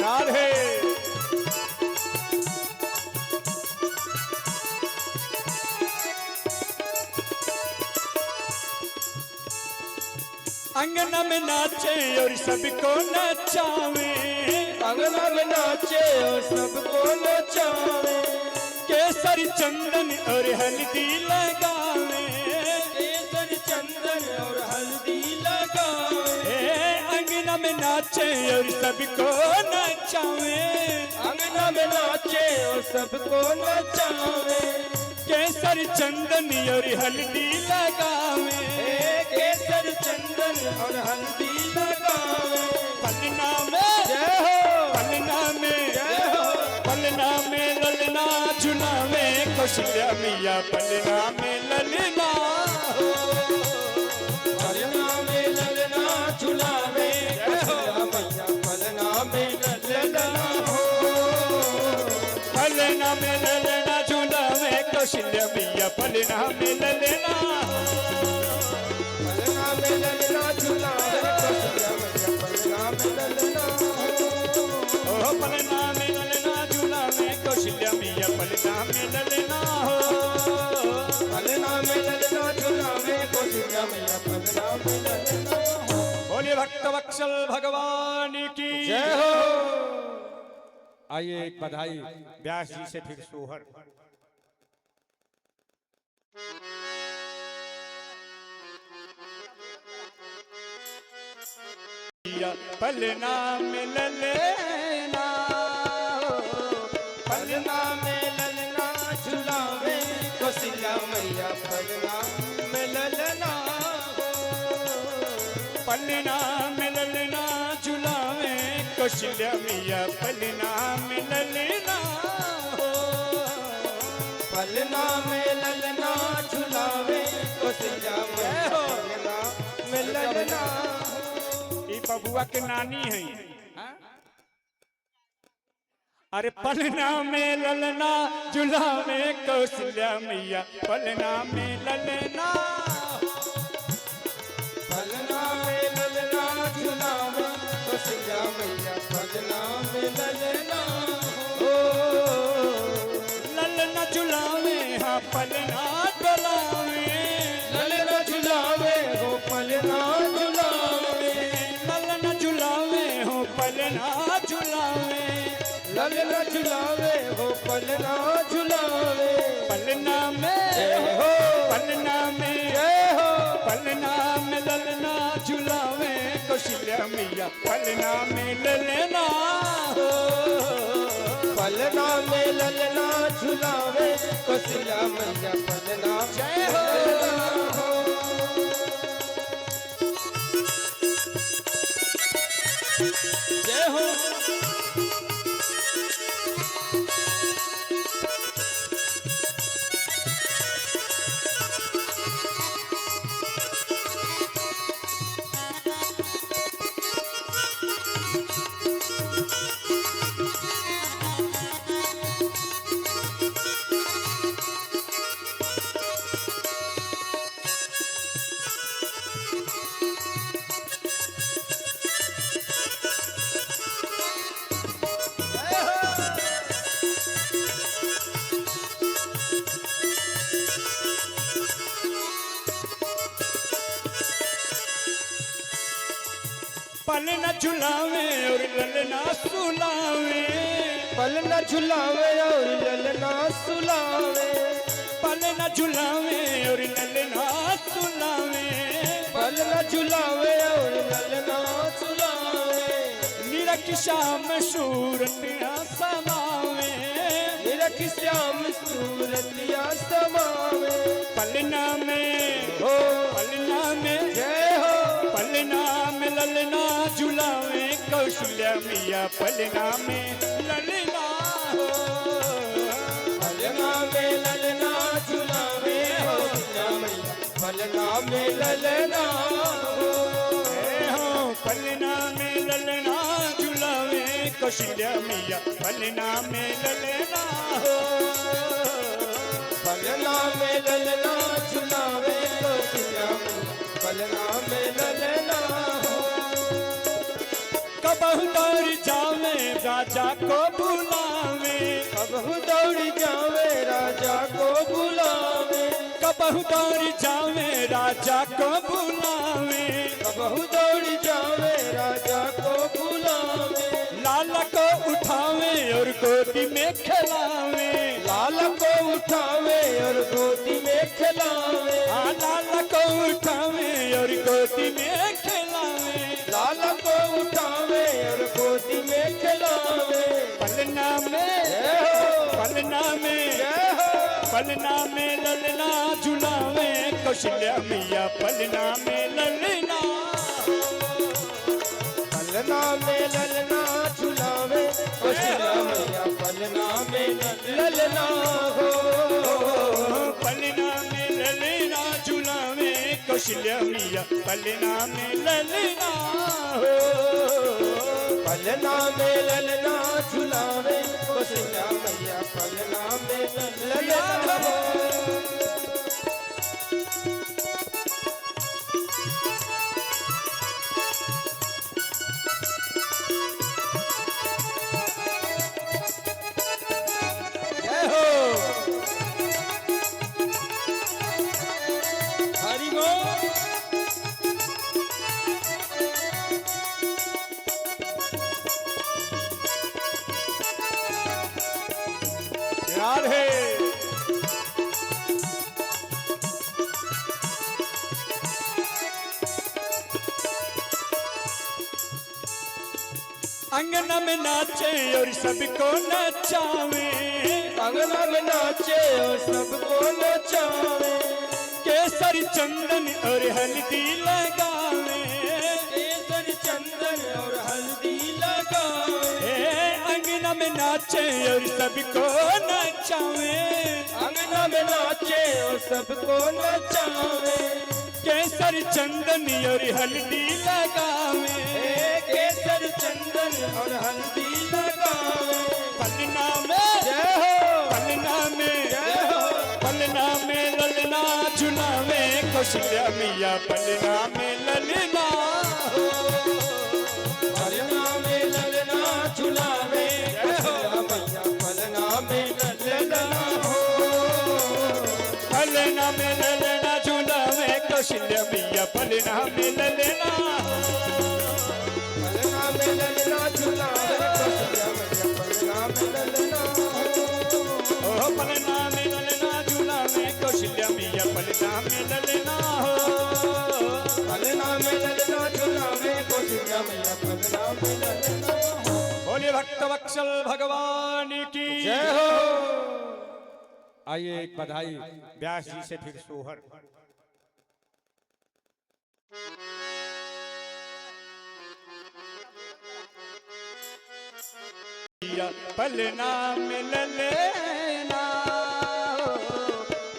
राधे अंगना में नाचे और सबको नचावे, अंगना में नाचे और सबको नचावे, केसर चंदन और हल्दी लगावे, केसर चंदन और हल्दी लगावे। अंगना में नाचे और सबको नचावे, अंगना में नाचे और सबको नचावे, केसर चंदन और हल्दी लगावे, केसर चंदन और हल्दी लगावे। पलना में जय हो, पलना में जय हो, पलना में ललना झुलावे कौशल्या मैया, पलना में ललना हो, पलना में ललना झुलावे कौशल्या मैया, पलना में ललना हो। पलना में ललना झुलावे कौशल्या मैया, पलना में ललना हो, पलना में ललना झुलावे कौशल्या मैया, पलना में ललना हो। ओ पलना में ललना झुलावे कौशल्या मैया, पलना में ललना हो, पलना में ललना झुलावे कौशल्या मैया, पलना में ललना हो। बोलिए भक्त वत्सल भगवान की जय हो। आइए एक बधाई व्यास जी से फिर सोहर। पलना में ललना हो, पलना में ललना झुलावे कौशल्या मैया, पलना में ललना हो। पलना में ललना झुलावे कौशल्या मैया, पलना में ललना हो, पलना में ललना झुलावे कौशल्या मैया, पलना में ललना हो। ये बबुआ के नानी है। अरे पलना में ललना झुलावे कौशल्या मैया, पलना में ललना पलना डोलावे, ललना झुलावे हो पलना झुलावे, ललना झुलावे हो पलना झुलावे, ललना झुलावे हो पलना झुलावे। पलना में जय हो, पलना में जय हो, पलना में ललना झुलावे कौशल्या मैया पलना में ललना हो। पलना में ललना झुलावे कौशल्या मैया पलना। जय हो। जय हो। पलना झुलावे और ललना सुलावे, पलना झुलावे और ललना सुलावे, पलना झुलावे और ललना सुलावे, पलना झुलावे और ललना सुलावे। निरख श्याम सूरतिया समावे, निरख श्याम सूरतिया समावे। पलना में हो, पलना में जय हो, पलना में ललना झुलावे कौशल्या मैया पलना में ललना हो। पलना में ललना झुलावे हो कौशल्या मैया पलना में ललना हो। पलना में ललना झुलावे कौशल्या मैया पलना में ललना हो। पलना में ललना झुलावे कौशल्या मैया पलना में ललना हो। कबहु दौड़ जावे राजा को बुलावे, कबहु दौड़ जावे राजा को बुलावे, कबहु दौड़ जावे राजा को बुलावे, कबहु दौड़ जावे राजा को बुलावे। लाला को उठावे और गोदी में खिलावे, लाल को उठावे और गोदी में खिलावे, हाँ लाला को उठावे और गोदी में खिलावे। लाल को उठावे और गोदी में खिलावे। पलना में जय हो, पलना में जय हो, पलना में ललना झुलावे कौशल्या मैया पलना में ललना। पलना में ललना झुलावे कौशल्या मैया पलना में ललना हो। पलना में ललना झुलावे कौशल्या मैया पलना में ललना हो। पलना में ललना झुलावे कौशल्या मैया पलना में ललना हो। जय हो। हरि बोल। राधे। अंगना में नाचे और सबको नचावे, अंगना में नाचे और सबको नचावे, केसर चंदन और हल्दी लगावे, केसर चंदन और हल्दी लगावे। अंगना में नाचे और सबको नचावे, अंगना में नाचे और सबको नचावे, केसर चंदन और हल्दी लगावे, केसर चंदन और हल्दी लगावे। पलना में जय हो, पलना में जय हो, पलना में ललना झुलावे कौशल्या मैया पलना में ललना हो। पलना में ललना झुलावे कौशल्या मैया पलना में ललना हो। कौशल्या मैया पलना में ललना पलना में ललना झुलावे कौशल्या मैया पलना में ललना ओ पलना में ललना झुलावे कौशल्या मैया पलना में ललना हो पलना में ललना झुलावे कौशल्या मैया पलना में ललना बोलिए भक्त वत्सल भगवान की जय हो। आइए एक बधाई व्यास जी से फिर सोहर पलना में ललना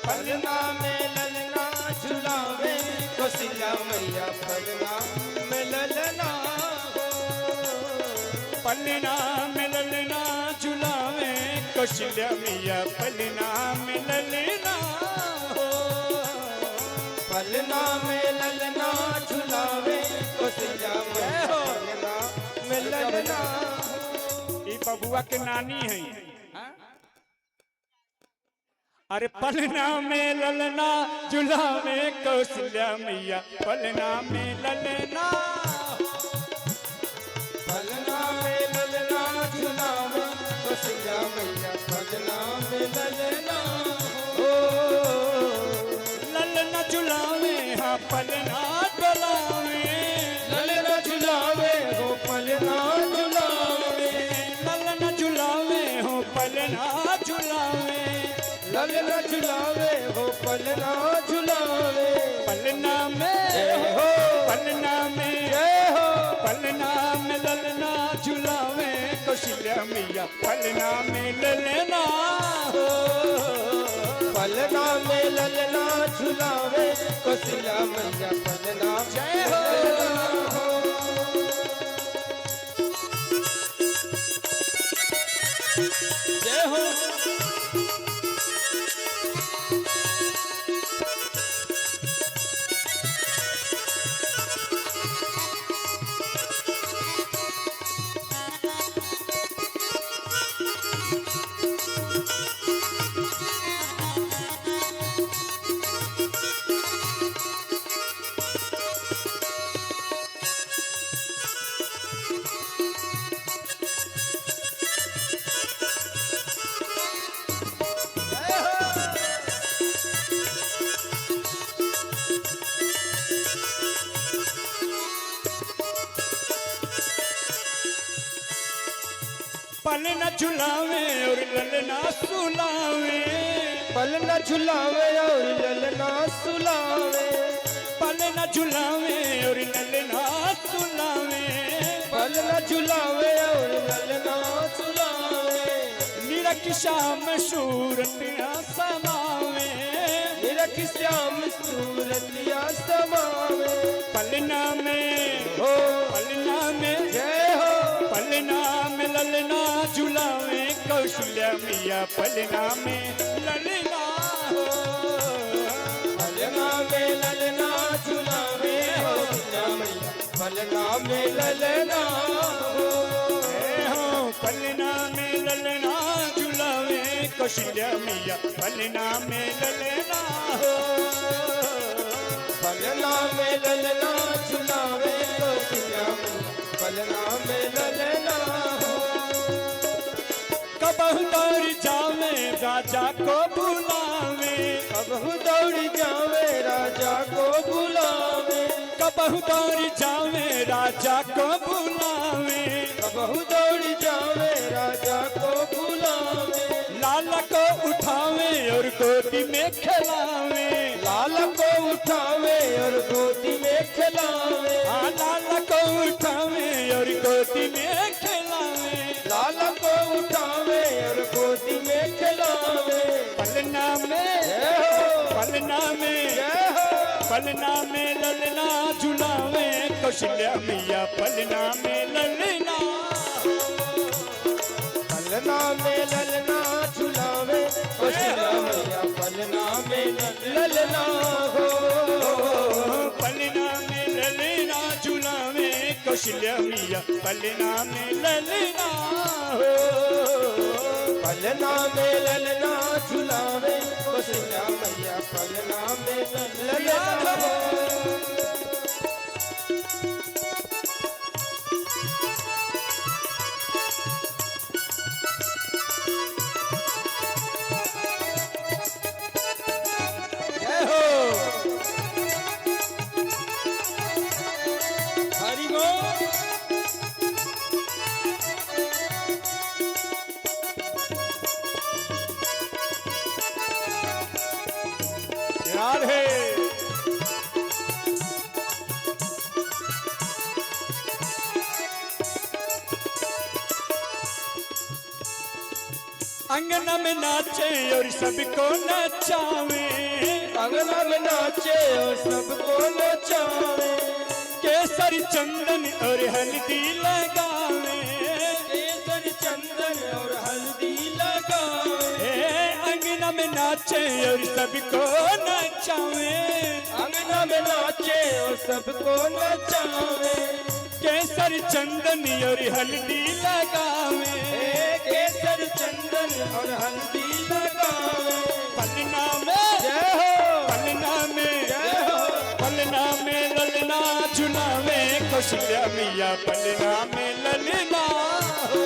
पलना में ललना झुलावे कौशल्या मैया पलना में ललना पलना में ललना झुलावे कौशल्या मैया पलना में ललना हो पलना में ललना झुलावे कौशल्या मैया पलना में ललना ये बबुआ के नानी है अरे पलना में ललना झुलावे कौशल्या मैया पलना में ललना पलना में ललना झुलावे कौशल्या मैया पलना में ललना ओ ललना झुलावे हाँ पलना डोलावे ललना झुलावे हो पलना झुलावे ललना झुलावे हो पलना झुलावे ललना झुलावे हो पलना झुलावे पलना में हो पलना में जय हो पलना में ललना झुलावे कौशल्या मैया पलना में ललना हो पलना में ललना झुलावे कौशल्या मैया पलना जय हो जय हो पलना झुलावे और ललना सुलावे पलना झुलावे और ललना सुलावे पलना झुलावे और ललना सुलावे पलना झुलावे और ललना सुलावे निरख श्याम सूरतिया समावे निरख श्याम सूरतिया समावे पलना में हो पलना में जय हो पलना में ललना झुलावे कौशल्या मैया पलना में ललना हो पलना में ललना झुलावे हो कौशल्या मैया पलना में ललना हो पलना में ललना झुलावे कौशल्या मैया पलना में ललना हो पलना में ललना झुलावे कौशल्या मैया पलना में ललना हो कबहु दौड़ जावे राजा को बुलावे कबहु दौड़ जावे राजा को बुलावे कबहु दौड़ जावे राजा को बुलावे कबहु दौड़ जावे राजा को बुलावे लाला को उठावे और गोदी में खिलावे लाल को उठावे और गोदी में खिलावे हाँ लाला को उठावे और गोदी में खिलावे लाल को उठावे और गोदी में खिलावे पलना में जय हो पलना में जय हो पलना में ललना झुलावे कौशल्या मैया पलना में ललना पलना में ललना झुलावे कौशल्या मैया पलना में ललना हो पलना में ललना झुलावे कौशल्या मैया पलना में ललना हो पलना में ललना झुलावे कौशल्या मैया पलना में ललना हो जय हो हरि बोल राधे अंगना में नाचे और सबको नचावे अंगना में नाचे और सबको नचावे केसर चंदन और हल्दी लगावे केसर चंदन और हल्दी लगावे अंगना में नाचे और सबको नचावे अंगना में नाचे और सबको नचावे केसर चंदन और हल्दी लगावे केसर चंदन और हल्दी लगावे पलना में जय हो पलना में जय हो पलना में ललना झुलावे कौशल्या मैया पलना में ललना हो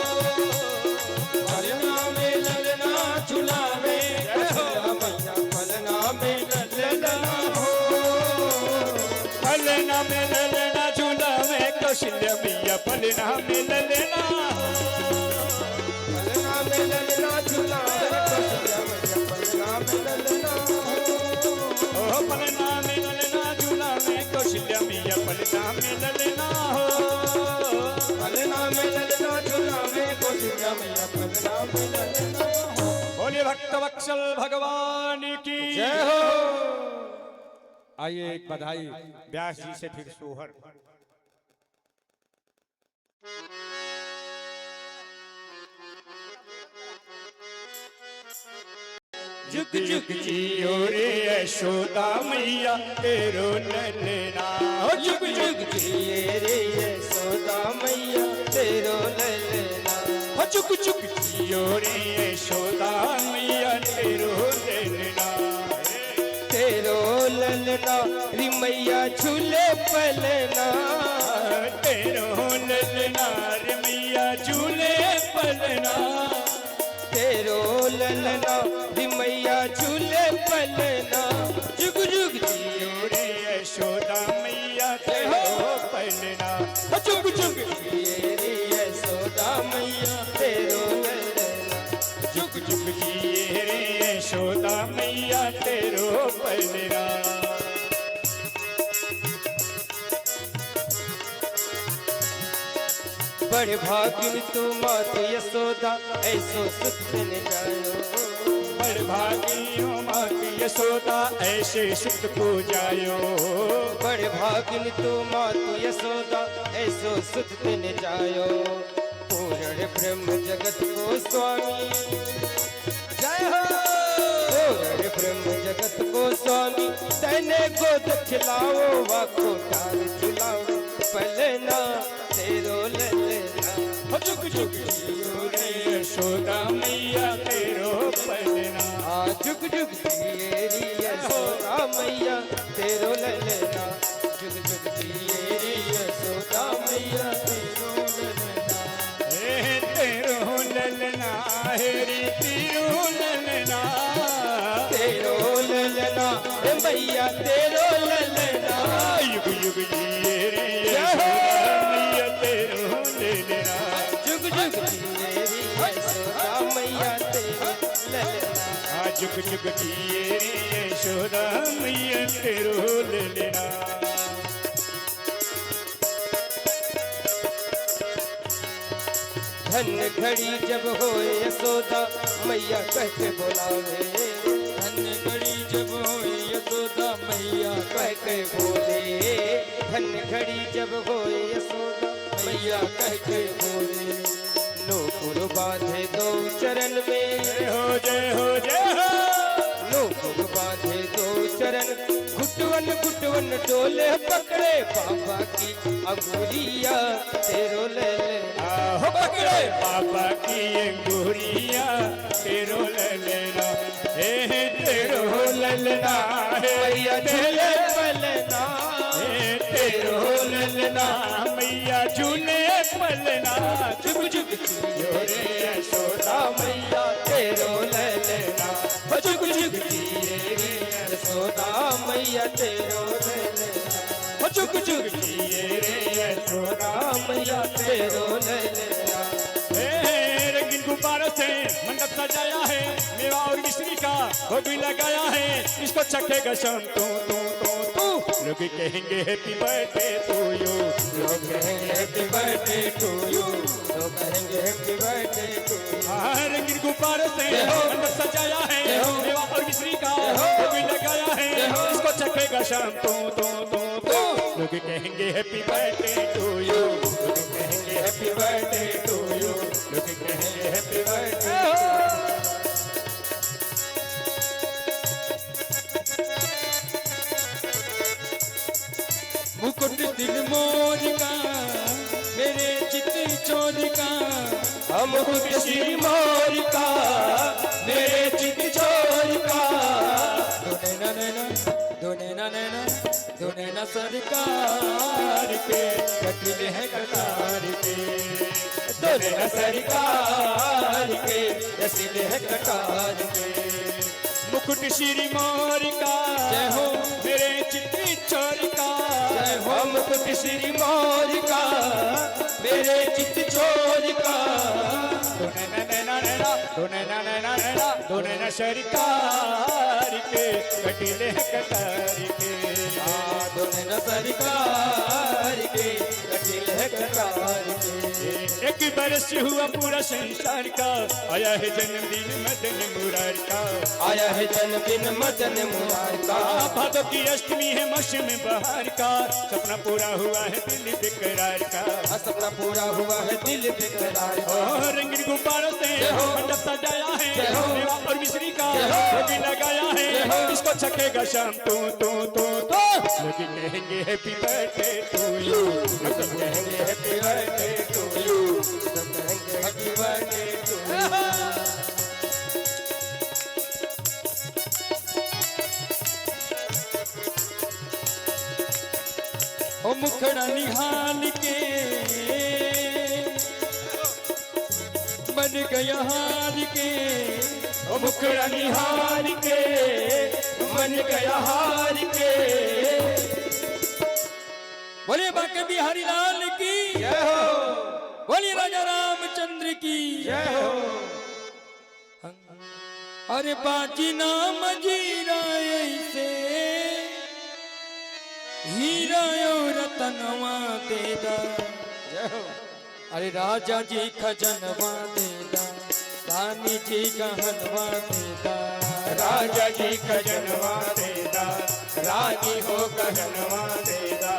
पलना में ललना झुलावे कौशल्या मैया पलना में ललना हो पलना में ललना झुलावे कौशल्या मैया पलना में ललना पलना में ललना झुलावे कौशल्या मैया पलना में ललना हो ओ पलना में ललना झुलावे कौशल्या मैया पलना में ललना हो पलना में ललना झुलावे कौशल्या मैया पलना में ललना हो बोलिए भक्त वत्सल भगवान की जय हो आइए एक बधाई व्यास जी से फिर सोहर जुग जुग जियो रे यशोदा मैया तेरो ललना हो जुग जुग जिए रे यशोदा मैया तेरो ललना हो जुग जुग जियो रे यशोदा मैया तेरो ललना तेरो ललना री मैया झूले पलना तेरो ललना रे मैया झूले पलना तेरो ललना री मैया झूले पलना जुग जुग जियो रे यशोदा मैया तेरो पलना हो जुग जुग जिए रे यशोदा मैया तेरो ललना जुग जुग जिए रे यशोदा मैया तेरो पलना बड़े भागिन तू मात यशोदा ऐसो सुख न जायो बड़ भागियो माँ की यशोदा ऐसे सुख को जायो बड़े भागिन तू मात यशोदा ऐसो सुख न जायो पूर्ण ब्रह्म जगत को स्वामी जय हो पूर्ण ब्रह्म जगत को स्वामी तने गोद खिलाओ वाको डाल झुलाओ पलना तेरो ललना हो जुग जुग जियो रे यशोदा मैया तेरो पलना आ जुग जुग जिए री यशोदा मैया तेरो ललना जुग जुग जिए री यशोदा मैया तेरो ललना हे तेरो ललना हेरी तेरो ललना तेरो ललना रे मैया तेरो ललना युग युग जिए रे यशोदा मैया तेरो ललना जुग जुग जिए री यशोदा मैया तेरो ललना जुग जुग जिए रे यशोदा मैया तेरो ललना धन घड़ी जब हो यशोदा मैया कह के बोलावे धन घड़ी जब हो यशोदा मैया कह के बोले धन घड़ी जब हो यशोदा मैया कह के बोले नूपुर बांधे दो चरण में जय हो जय हो जय हो नूपुर बांधे दो चरण घुटवन घुटवन डोले पकड़े बाबा की अंगुरिया तेरो ले ले हो पकड़े बोले बाबा की अंगूरिया तेरो ललना हे तेरो ललना है मैया झूले पलना तेरो ललना मैया झूले पलना जुग जुग जियो रे यशोदा मैया तेरो ललना हो जुग जुग जिए रे यशोदा मैया तेरो ललना हो जुग जुग जिए रे यशोदा मैया तेरो ललना रंगीन गुब्बारों से मंडप सजाया है मेवा और मिश्री का भोग भी लगाया है इसको चखेगा शाम तू लोग कहेंगे हैप्पी बर्थडे टू यू लोग कहेंगे हैप्पी बर्थडे टू यू लोग कहेंगे हैप्पी बर्थडे टू यू रंगीन गुब्बारों से मंडप सजाया है मेवा और मिश्री का भोग भी लगाया है इसको चखेगा शाम तू लोग कहेंगे हैप्पी बर्थडे टू यू लोग कहेंगे हैप्पी बर्थडे टू यू लोग कहेंगे हैप्पी बर्थडे मुकुट दिल मोर का मेरे चित चोर का हम मुकुट श्री मोर का मेरे चित चोर का दोने ना सरकार के कटिल है कटार के दोने ना सरकार के रसिल है कटार के मुकुट श्री मोर का जय हो मेरे चित्ती चोर का जय हो मुकुट श्री मोर का मेरे चित चोर का दोने न सरकार के कटिले कटार के दोने न सरकार के कटिल है कटार के एक बरस हुआ पूरा संसार का आया है जन्मदिन मदन मुरार का आया है जन्मदिन मदन मुरार का भादों की अष्टमी है मौसम बहार का सपना पूरा हुआ है दिल बेकरार का सपना पूरा हुआ है दिल बेकरार का रंगीन गुब्बारों से मंडप सजाया है मेवा और मिश्री का भोग लगाया है इसको छकेगा शाम तू लोग कहेंगे हैप्पी बर्थडे टू यू लोग कहेंगे हैप्पी बर्थडे टू यू सब कहेंगे हैप्पी बर्थडे टू ओ मुखड़ा निहाल के बन गया हार के ओ मुखड़ा निहार के मन गया हार के बोले बाके बिहारी लाल की जय हो बोलिए राजा रामचंद्र की जय हो अरे बाजी नाम जीरा ऐसे हीरा और रतनवा देदा जय हो अरे राजा जी खजनवा देदा रानी जी गहनवा देदा राजा जी खजनवा देदा रानी हो कहनवा देदा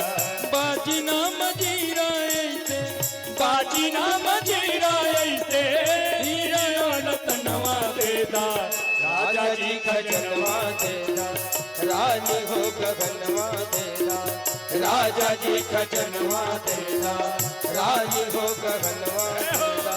बाजी नाम जीरा ऐसे बाजी ना मजीरा ऐसे हीरा और रतनवा देदा राजा जी खजनवा देदा रानी हो गगनवा देदा राजा जी खजनवा देदा रानी हो गगनवा देदा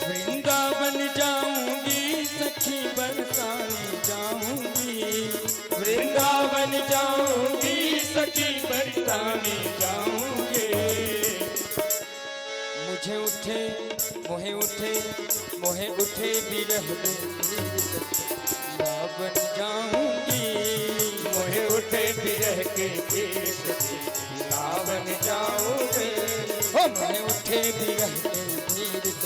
वृंदावन जाऊंगी सखी बरसाने जाऊंगी वृंदावन जाऊंगी सखी बरसाने जाऊंगी मुझे उठे विरह दे वृंदावन जाऊंगी मोहे उठे बिरह के केस वृंदावन जाऊंगी हो मैं उठे विरह के तीर्थ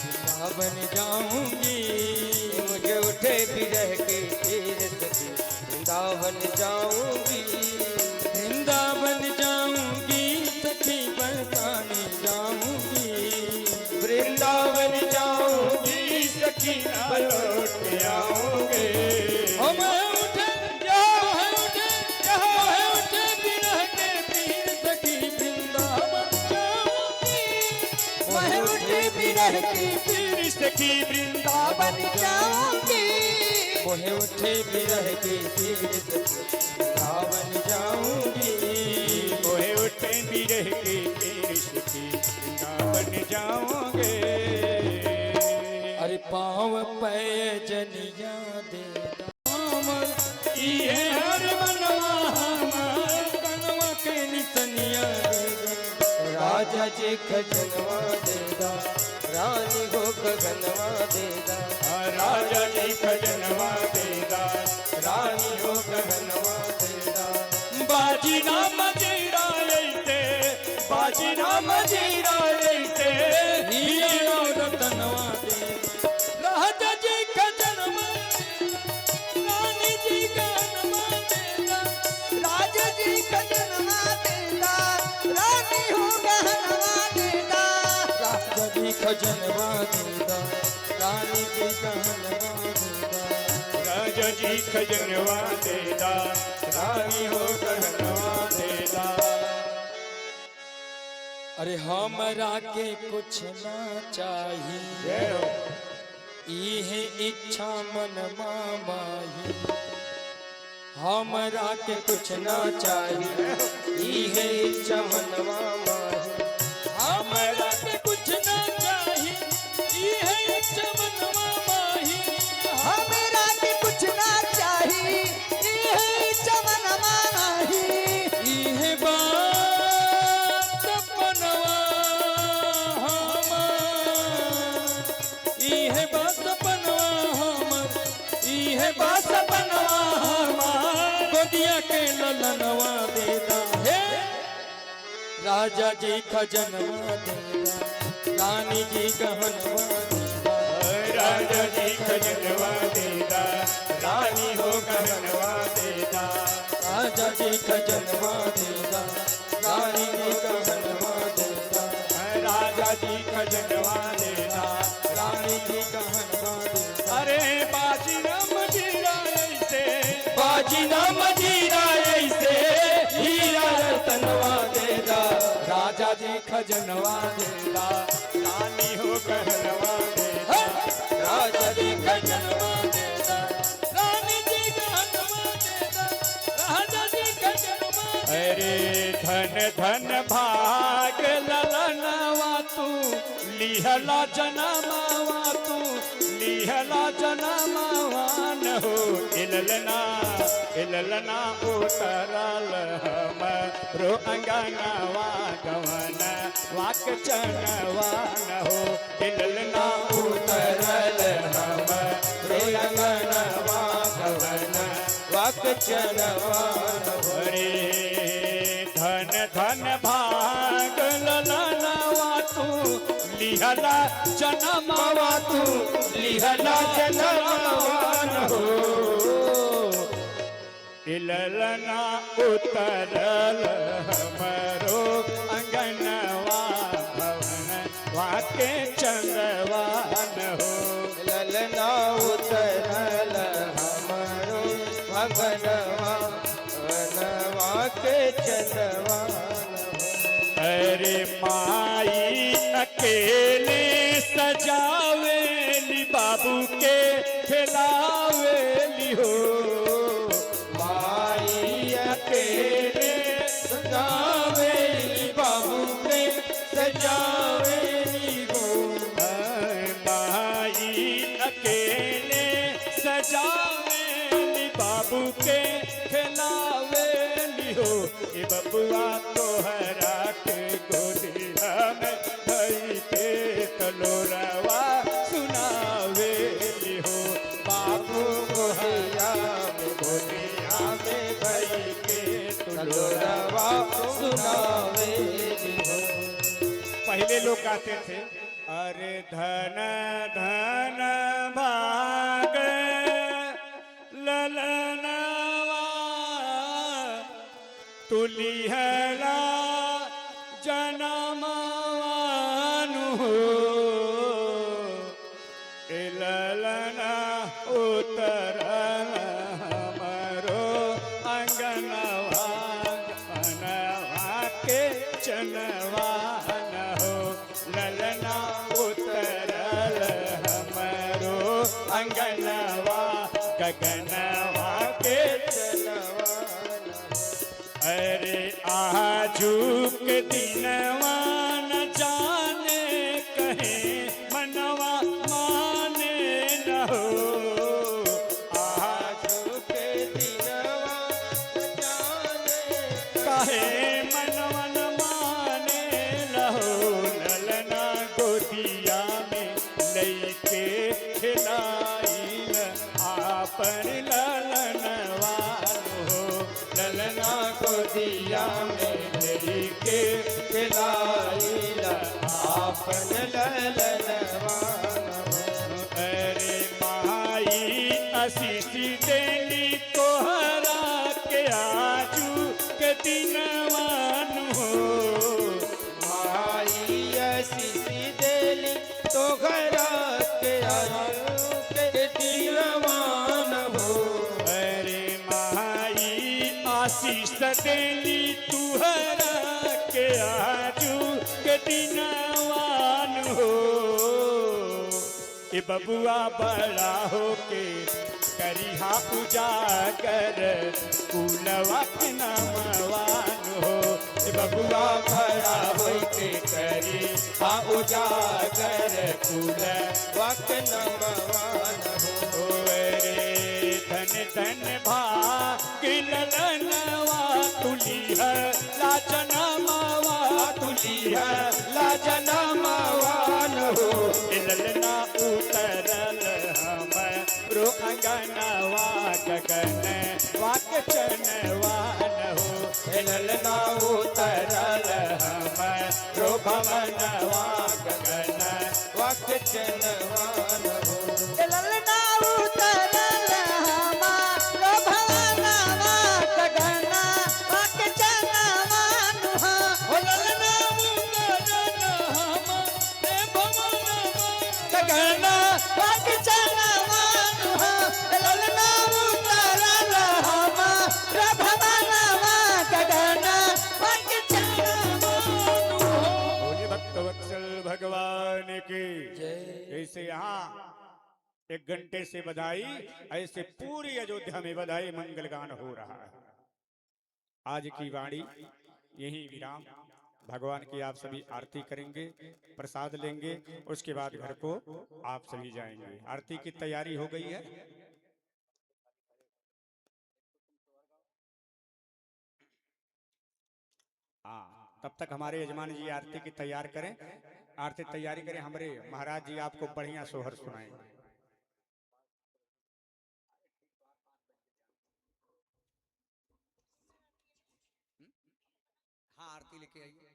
वृंदावन जाऊंगी मुझे उठे विरह के तीर्थ वृंदावन जाऊंगी वृंदावन जाऊंगी सखी बरसाने जाऊंगी वृंदावन जाऊंगी सखी लौट के आऊंगे ओ मैं उठे विरह के पीर सखी वृंदावन जाऊंगी मैं उठे विरह के पीर सखी वृंदावन जाऊंगी मोहे उठे विरह के तीर्थ वृंदावन जाऊंगी राजा जी खजनवा देदा रानी हो गगनवा देदा राजा जी खजनवा देदा रानी हो गगनवा देदा बाजी ना मजीरा लैते बाजी ना मजीरा लैते हीरो रतनवा देदा राजा जी खजनवा रानी जी गगनवा देदा राजा जी खजनवा देदा रानी हो गहनवा देदा राजा जी खजनवा देदा रानी जी गगनवा देदा राजा जी खजनवा देदा रानी हो गहनवा देदा अरे हमरा के कुछ ना चाहिए इहे इच्छा मन माही हमरा के कुछ ना चाहिए इहे इच्छा मन माही हमरा के कुछ ना चाहिए इहे इच्छा मन माही हमरा के कुछ ना चाहिए इहे चमन माही इहे बात सपनवा हमर इहे बात सपनवा हमर इहे बात सपनवा हमर गोदिया के ललनवा देदा हे राजा जी खजनवा देदा रानी जी गहनवा देदा राजा जी खजनवा देदा रानी हो गहनवा देदा राजा जी खजनवा देदा रानी जी गहनवा देदा राजा जी खजनवा देदा रानी जी गहनवा देदा अरे बाजी ना मजीरा ऐसे बाजी ना मजीरा ऐसे हीरा रतनवा देदा राजा जी खजनवा देदा रानी हो गहनवा देदा राजा जी खजनवा देदा रानी जी गहनवा देदा राजा जी खजनवा अरे धन धन भाग ललनवा तू लिहला जनमावा तू लिहला जनमावान हो इललना उतरल हमरो अंगनवा गवन वाक चनवान हो इललना उतरल हमरो अंगनवा गवन वाक चनवान रे धन धन भाग ललनवा तू लिहला जनमावा तू लिहला जनमावान हो इललना उतरल हमरो अंगनवा भवन वाके चंदवान हो ललना उतरल हमरो भगनवा वनवा के चंदवान अरे माई अकेले सजावेली बाबू के खिलावेली हो माई अकेले सजावेली बाबू के सजावेली हो माई अकेले सजावेली बाबू के खिलावेली हो ए बबुआ तोहरा के गोदिया में धई के तलोरवा सुनावेली हो बाबू गोहिया में गोदिया में धई के तलोरवा सुनावेली हो पहले लोग गाते थे अरे धन धन भाग ललनवा तुलिहला जनमावानु हो ए ललना उतरल हमरो अंगनवा गनवा के चनवान हो ललना उतरल हमरो अंगनवा गगनवा के चनवान अरे आजुक दिनवा न जाने कहे मनवा माने न हो आज के दिनवा जाने कहे मनवा न माने न हो ललना को दिया में लेके खिलाइला आपन ललनवा अरे माई आशीष देली तोहरा के आजू के दिनवान हो माई आशीष देली तो घरा के आजू के दिनवान हो अरे माई आशीष देली तुहरा के आजू के दिनवान हो ए बबुआ बड़ा होके करिहा उजागर कुलवा के नामवान हो ए बबुआ बड़ा होके करिहा उजागर कुलवा के नामवान हो रे धन धन भागिल ललनवा तुली है लाजना मावा तुली है लाजना मावान हो ए ललना उतरल हमरो अंगनवा गगन वाक चनवान हो हे ललना उतरल हमरो भवनवा गगन वक्त जनवान हो ललना उतरल हमारो भवनवा गगना वाक चनवान हो ललना उतरल हमारे भवनवा गगना वाक चनवान हो ललना उतरल हमारो भवनवा गगना वाक चनवान हो। बोलिए भक्तवत्सल भगवान की जैसे यहाँ 1 घंटे से बधाई ऐसे पूरी अयोध्या में बधाई मंगल गान हो रहा है। आज की वाणी यही विराम। भगवान की आप सभी आरती करेंगे, प्रसाद लेंगे, उसके बाद घर को आप सभी जाएंगे। आरती की तैयारी हो गई है। हाँ, तब तक हमारे यजमान जी आरती की तैयार करें, आरती तैयारी करें। हमारे महाराज जी आपको बढ़िया सोहर सुनाएंगे। हाँ आरती लेके आइए।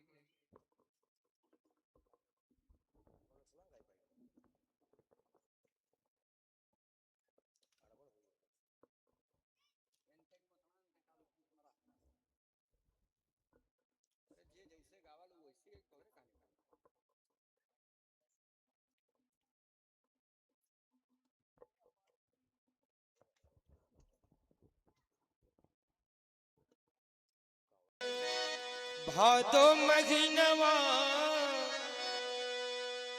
भादो महीनवा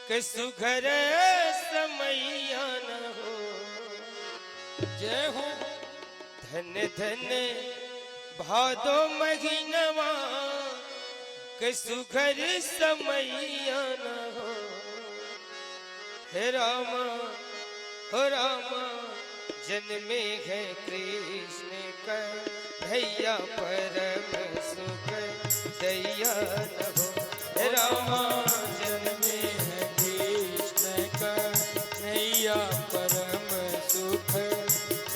के सुघर समैया न हो जय हो धन धन भादो महीनवा के सुघर समैया न हो हे रामा हो रामा जन्मे है कृष्ण का भैया परम सुख दैया न हो हे रामा जन्मे है कृष्ण का भैया परम सुख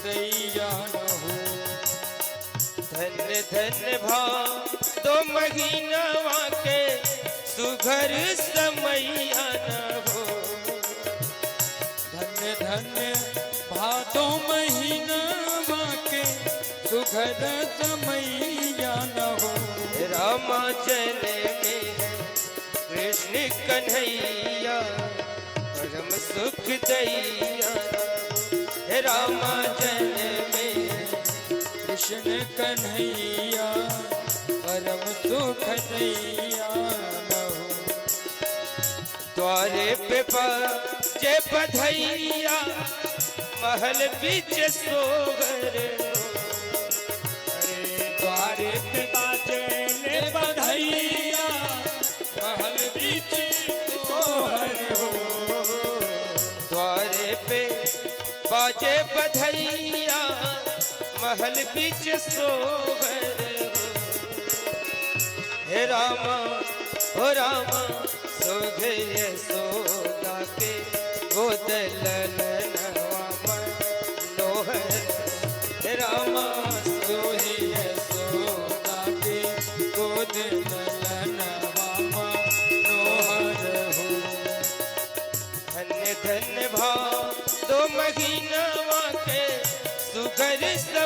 दैया न हो धन धन भादो महीनवा के सुघर समैया न हो धन्य धन्य भादो महीनवा के सुखद समैया न हो रामा जन्मे है कृष्ण कन्हैया परम सुख दैया हे रामा जन्मे है कृष्ण कन्हैया परम सुख दैया न हो द्वारे पे जय बधैया महल बीच सोहर द्वारे पे बाजे ले बधाइया महल बीच सोहर हो द्वारे पे बाजे बधैया महल बीच सोहर हे रामा हो रामा सोघे यशोदा के गोद ललनवा मनोहर हे रामा सोही यशोदा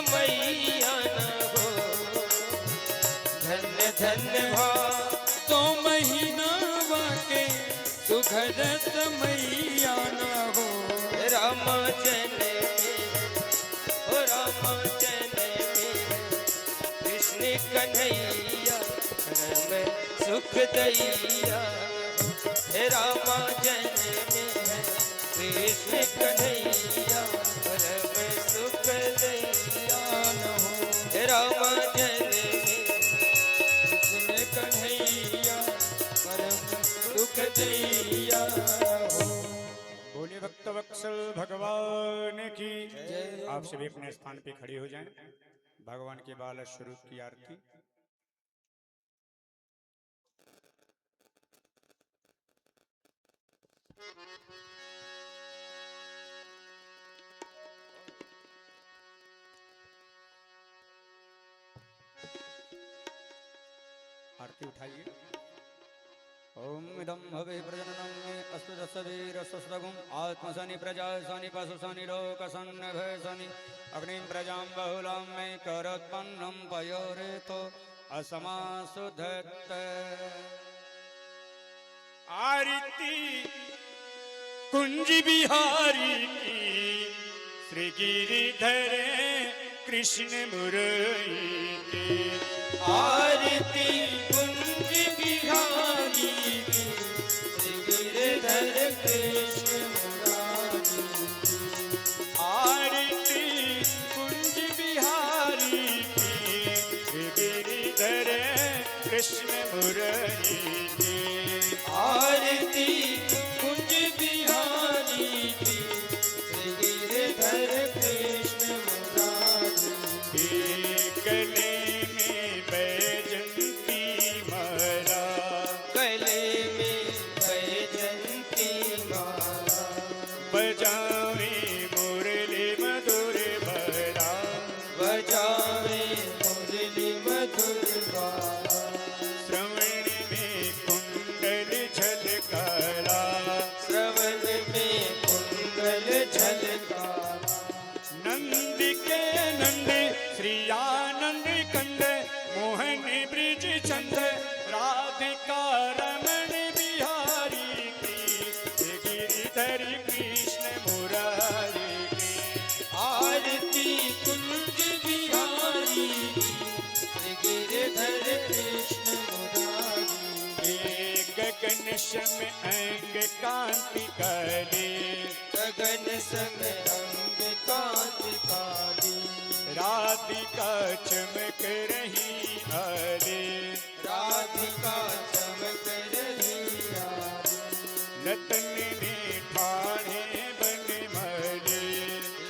समैया न हो। धन्य धन्य भाव तो महीना वाके सुघर समैया न हो। राम जन हो राम जन कृष्ण कन्हैया परम सुख दैया। हे राम जन कृष्ण कन्हैया परम सुख दैया न हो। हे राम जन कृष्ण कन्हैया परम सुख दैया हो। बोलिए भक्त वत्सल भगवान की। आप सभी अपने स्थान पे खड़े हो जाएं। भगवान के बाल स्वरूप की आरती। आरती उठाइए। ओम इदं हवे प्रजननं मे अस्तु दशवीरस्वस्वगुं आत्मसनि प्रजासनि पशुसनि लोकसन्नभसनि अग्निं प्रजां बहुलां मे करोत्पन्नं पयोरेतो असमासुधत्त। आरती कुंज बिहारी की श्री गिरिधर कृष्ण मुरली की। आरती कुंज बिहारी की श्री गिरधर कृष्ण मुरारी की। आरती कुंज बिहारी की श्री गिरिधर कृष्ण मुरली की। आरती कुंज बिहारी की श्री गिरधर कृष्ण मुरारी की। गले में बैजंती माला, गले में बैजंती माला बजावे मुरली मधुर बहरा। बजावे मुरली मधुर बाला। श्रवण में कुंडल झलकारा, श्रवण में कुंडल झलकारा। नंद के नंद श्री आनंद कंद मोहन ब्रिज चंद राधिका रमण बिहारी की गिरिधर कृष्ण मुरारी की। आरती कुंज बिहारी की श्री गिरधर कृष्ण मुरारी ये गगन शम अंग कांति करे, गगन संग रंग कांति काली। राधिका चमक रही हरे, राधिका चमक रही आरी। लतन में ठाणे बन मरे,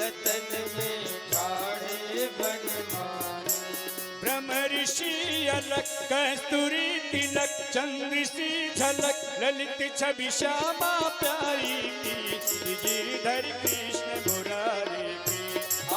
लतन में ठाणे बन मारे। ब्रह्म ऋषि अलक कस्तूरी तिलक चंद्र सी झलक ललित छवि श्यामा प्यारी की गिरिधर कृष्ण मुरारी की।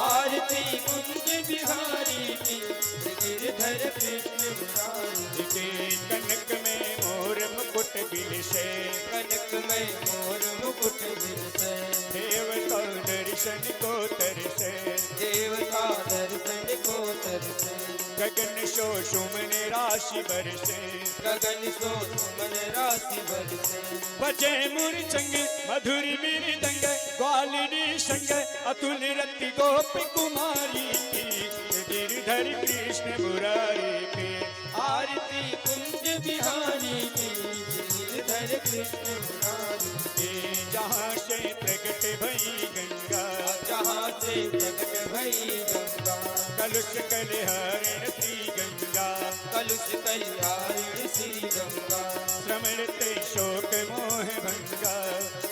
आरती कुंज बिहारी की श्री गिरधर कृष्ण मुरारी के कनक में मोर मुकुट बिलसे, कनक में मोर मुकुट बिलसे। देवता दर्शन को तरसे, देवता दर्शन को तरसे। गगन शो सुमन राशि बरसे, गगन सो सुमन राशि बरसे। बजे मुरचंग मधुर मृदंग ग्वालिनी संग अतुल रति गोपी कुमारी की गिरधर कृष्ण मुरारी की। आरती कुंज बिहारी की गिरधर कृष्ण मुरारी की। जहाँ से प्रकट भई गंगा, जहाँ से प्रकट भई गंगा। कलुष कलहरण श्री गंगा, कलुष कल्याण श्री गंगा। श्रमणते शोक मोह भंगा,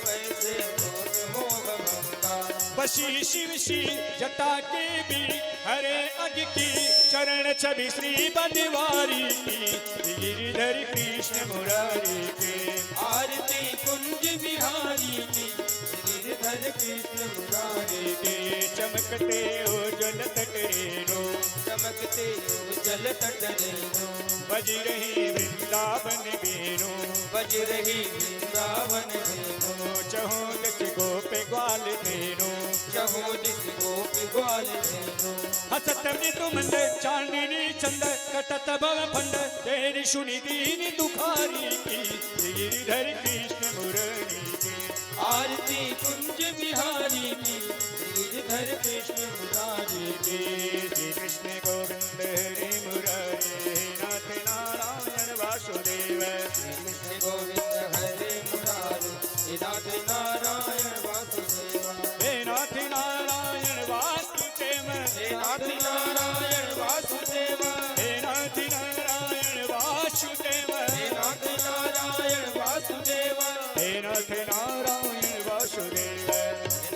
वैसे मोह भंगा। बसी शिव सी जटा के भी हरे अग की चरण छवि श्री बनवारी की गिरिधर कृष्ण मुरारी के। आरती कुंज बिहारी की गिरधर कृष्ण मुरारी के चमकते उज्जवल तटरेरो, चमक जागते हो जल तट रेणु बज रही वृंदावन वेणु बज रही वृंदावन वेणु चहु दिस गोप ग्वाल धेनु चहु दिस गोप ग्वाल धेनु हसत मृदु मंद चांदनी चंद कटत भव फंड तेरी सुनि दीन दुखारी की गिरिधर कृष्ण मुरली की आरती कुंज बिहारी की गिरिधर कृष्ण मुरारी की श्री कृष्ण गोविंद हरि मुरारी नाथ नारायण वासुदेव कृष्ण गोविंद हरे मुरारी नाथ नारायण वासुदेव हे नाथ नारायण वासुदेव हे नाथ नारायण वासुदेव हे नाथ नारायण वासुदेव हे नाथ नारायण वासुदेव हे नाथ नारायण वासुदेव हे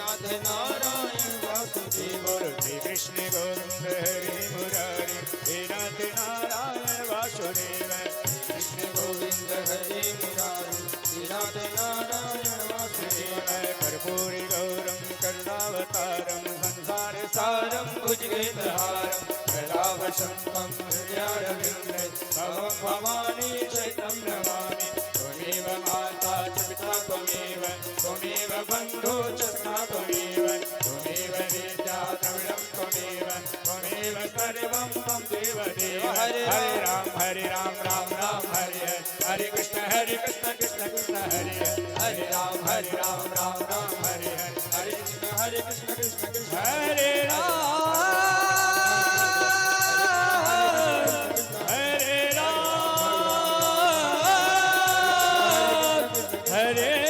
नाथ नारायण वासुदेव बोलो श्री कृष्ण गोविंद हरि मुरारी हे नाथ नारायण वासुदेव कृष्ण गोविंद हरे मुरारी नाथ नारायण वासुदेव कर्पूरी गौरम करुणावतारम संसार सारं भुजगेन्द्रहारं सदा वसन्तं हृदयारविन्दे भवं भवानी चैतं नमामि त्वमेव माता च पिता त्वमेव बन्धो च स्था त्वमेव विद्या द्रविणं त्वमेव सर्वं त्वं देवदेव हरे राम राम राम हरे हरे कृष्ण कृष्ण कृष्ण हरे हरे राम राम राम हरे हरे कृष्ण कृष्ण कृष्ण हरे राम हरे राम हरे